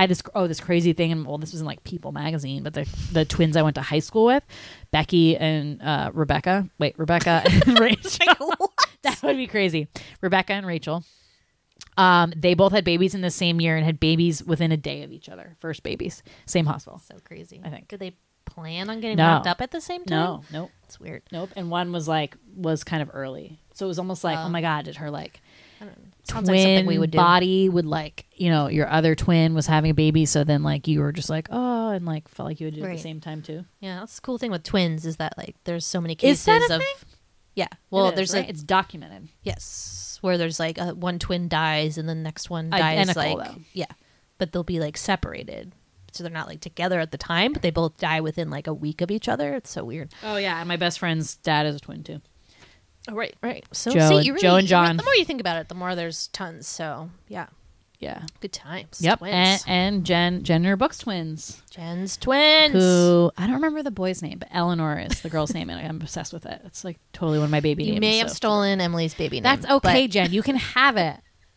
This crazy thing, and well, this was in like People magazine, but the twins I went to high school with, Becky and Rebecca. Wait, Rebecca and Rachel. That would be crazy. Rebecca and Rachel. They both had babies in the same year and had babies within a day of each other. First babies, same hospital. So crazy. I think. Did they plan on getting wrapped up at the same time? No, nope. It's weird. Nope. And one was kind of early, so it was almost like, oh my god, did her like Sounds twin like something we would do. body would like, your other twin was having a baby, so then like you were just like, oh, and like felt like you would do it at the same time too. Yeah, that's the cool thing with twins is that like there's so many Is cases that a of thing? Yeah. Well, It is, there's right? like It's documented. yes, where there's like one twin dies and the next one dies Identical, like though. yeah, but they'll be like separated, so they're not like together at the time, but they both die within like a week of each other. It's so weird. Oh yeah, and my best friend's dad is a twin too. Oh right. So Joe- see, you really, Joe and John. The more you think about it, the more there's tons. So yeah, Yeah. good times. Yep. Twins. And Jen and her books twins. Jen's twins. Who I don't remember the boy's name, but Eleanor is the girl's name, and I'm obsessed with it. It's like totally one of my baby names. You may have so- stolen Emily's baby name. That's okay, but Jen. You can have it.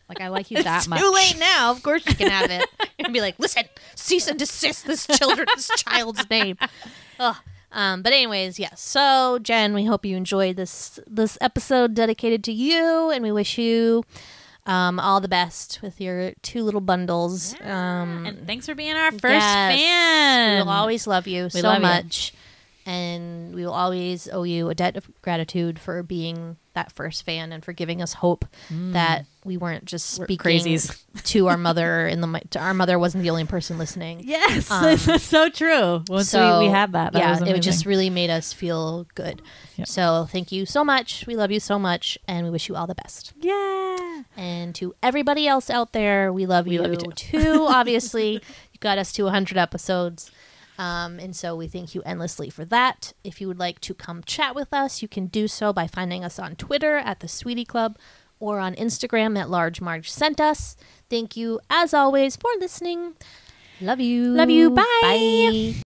Like I like you that it's much. too late now. Of course you can have it. And be like, listen, cease and desist this child's name. Ugh. But anyways, yes. So Jen, we hope you enjoyed this episode dedicated to you, and we wish you all the best with your two little bundles. And thanks for being our first Yes. fan. We will always love you so love you. much. And we will always owe you a debt of gratitude for being that first fan and for giving us hope that we weren't just We're speaking crazies. to our mother our mother wasn't the only person listening. Yes, this is so true. Once we had that, yeah, was it amazing. just really made us feel good. Yep. So thank you so much. We love you so much, and we wish you all the best. Yeah. And to everybody else out there, we love you, love you too. Obviously, you got us to 100 episodes. And so we thank you endlessly for that. If you would like to come chat with us, you can do so by finding us on Twitter at the Sweety Club or on Instagram at Large Marge Sent Us. Thank you, as always, for listening. Love you. Love you. Bye. Bye.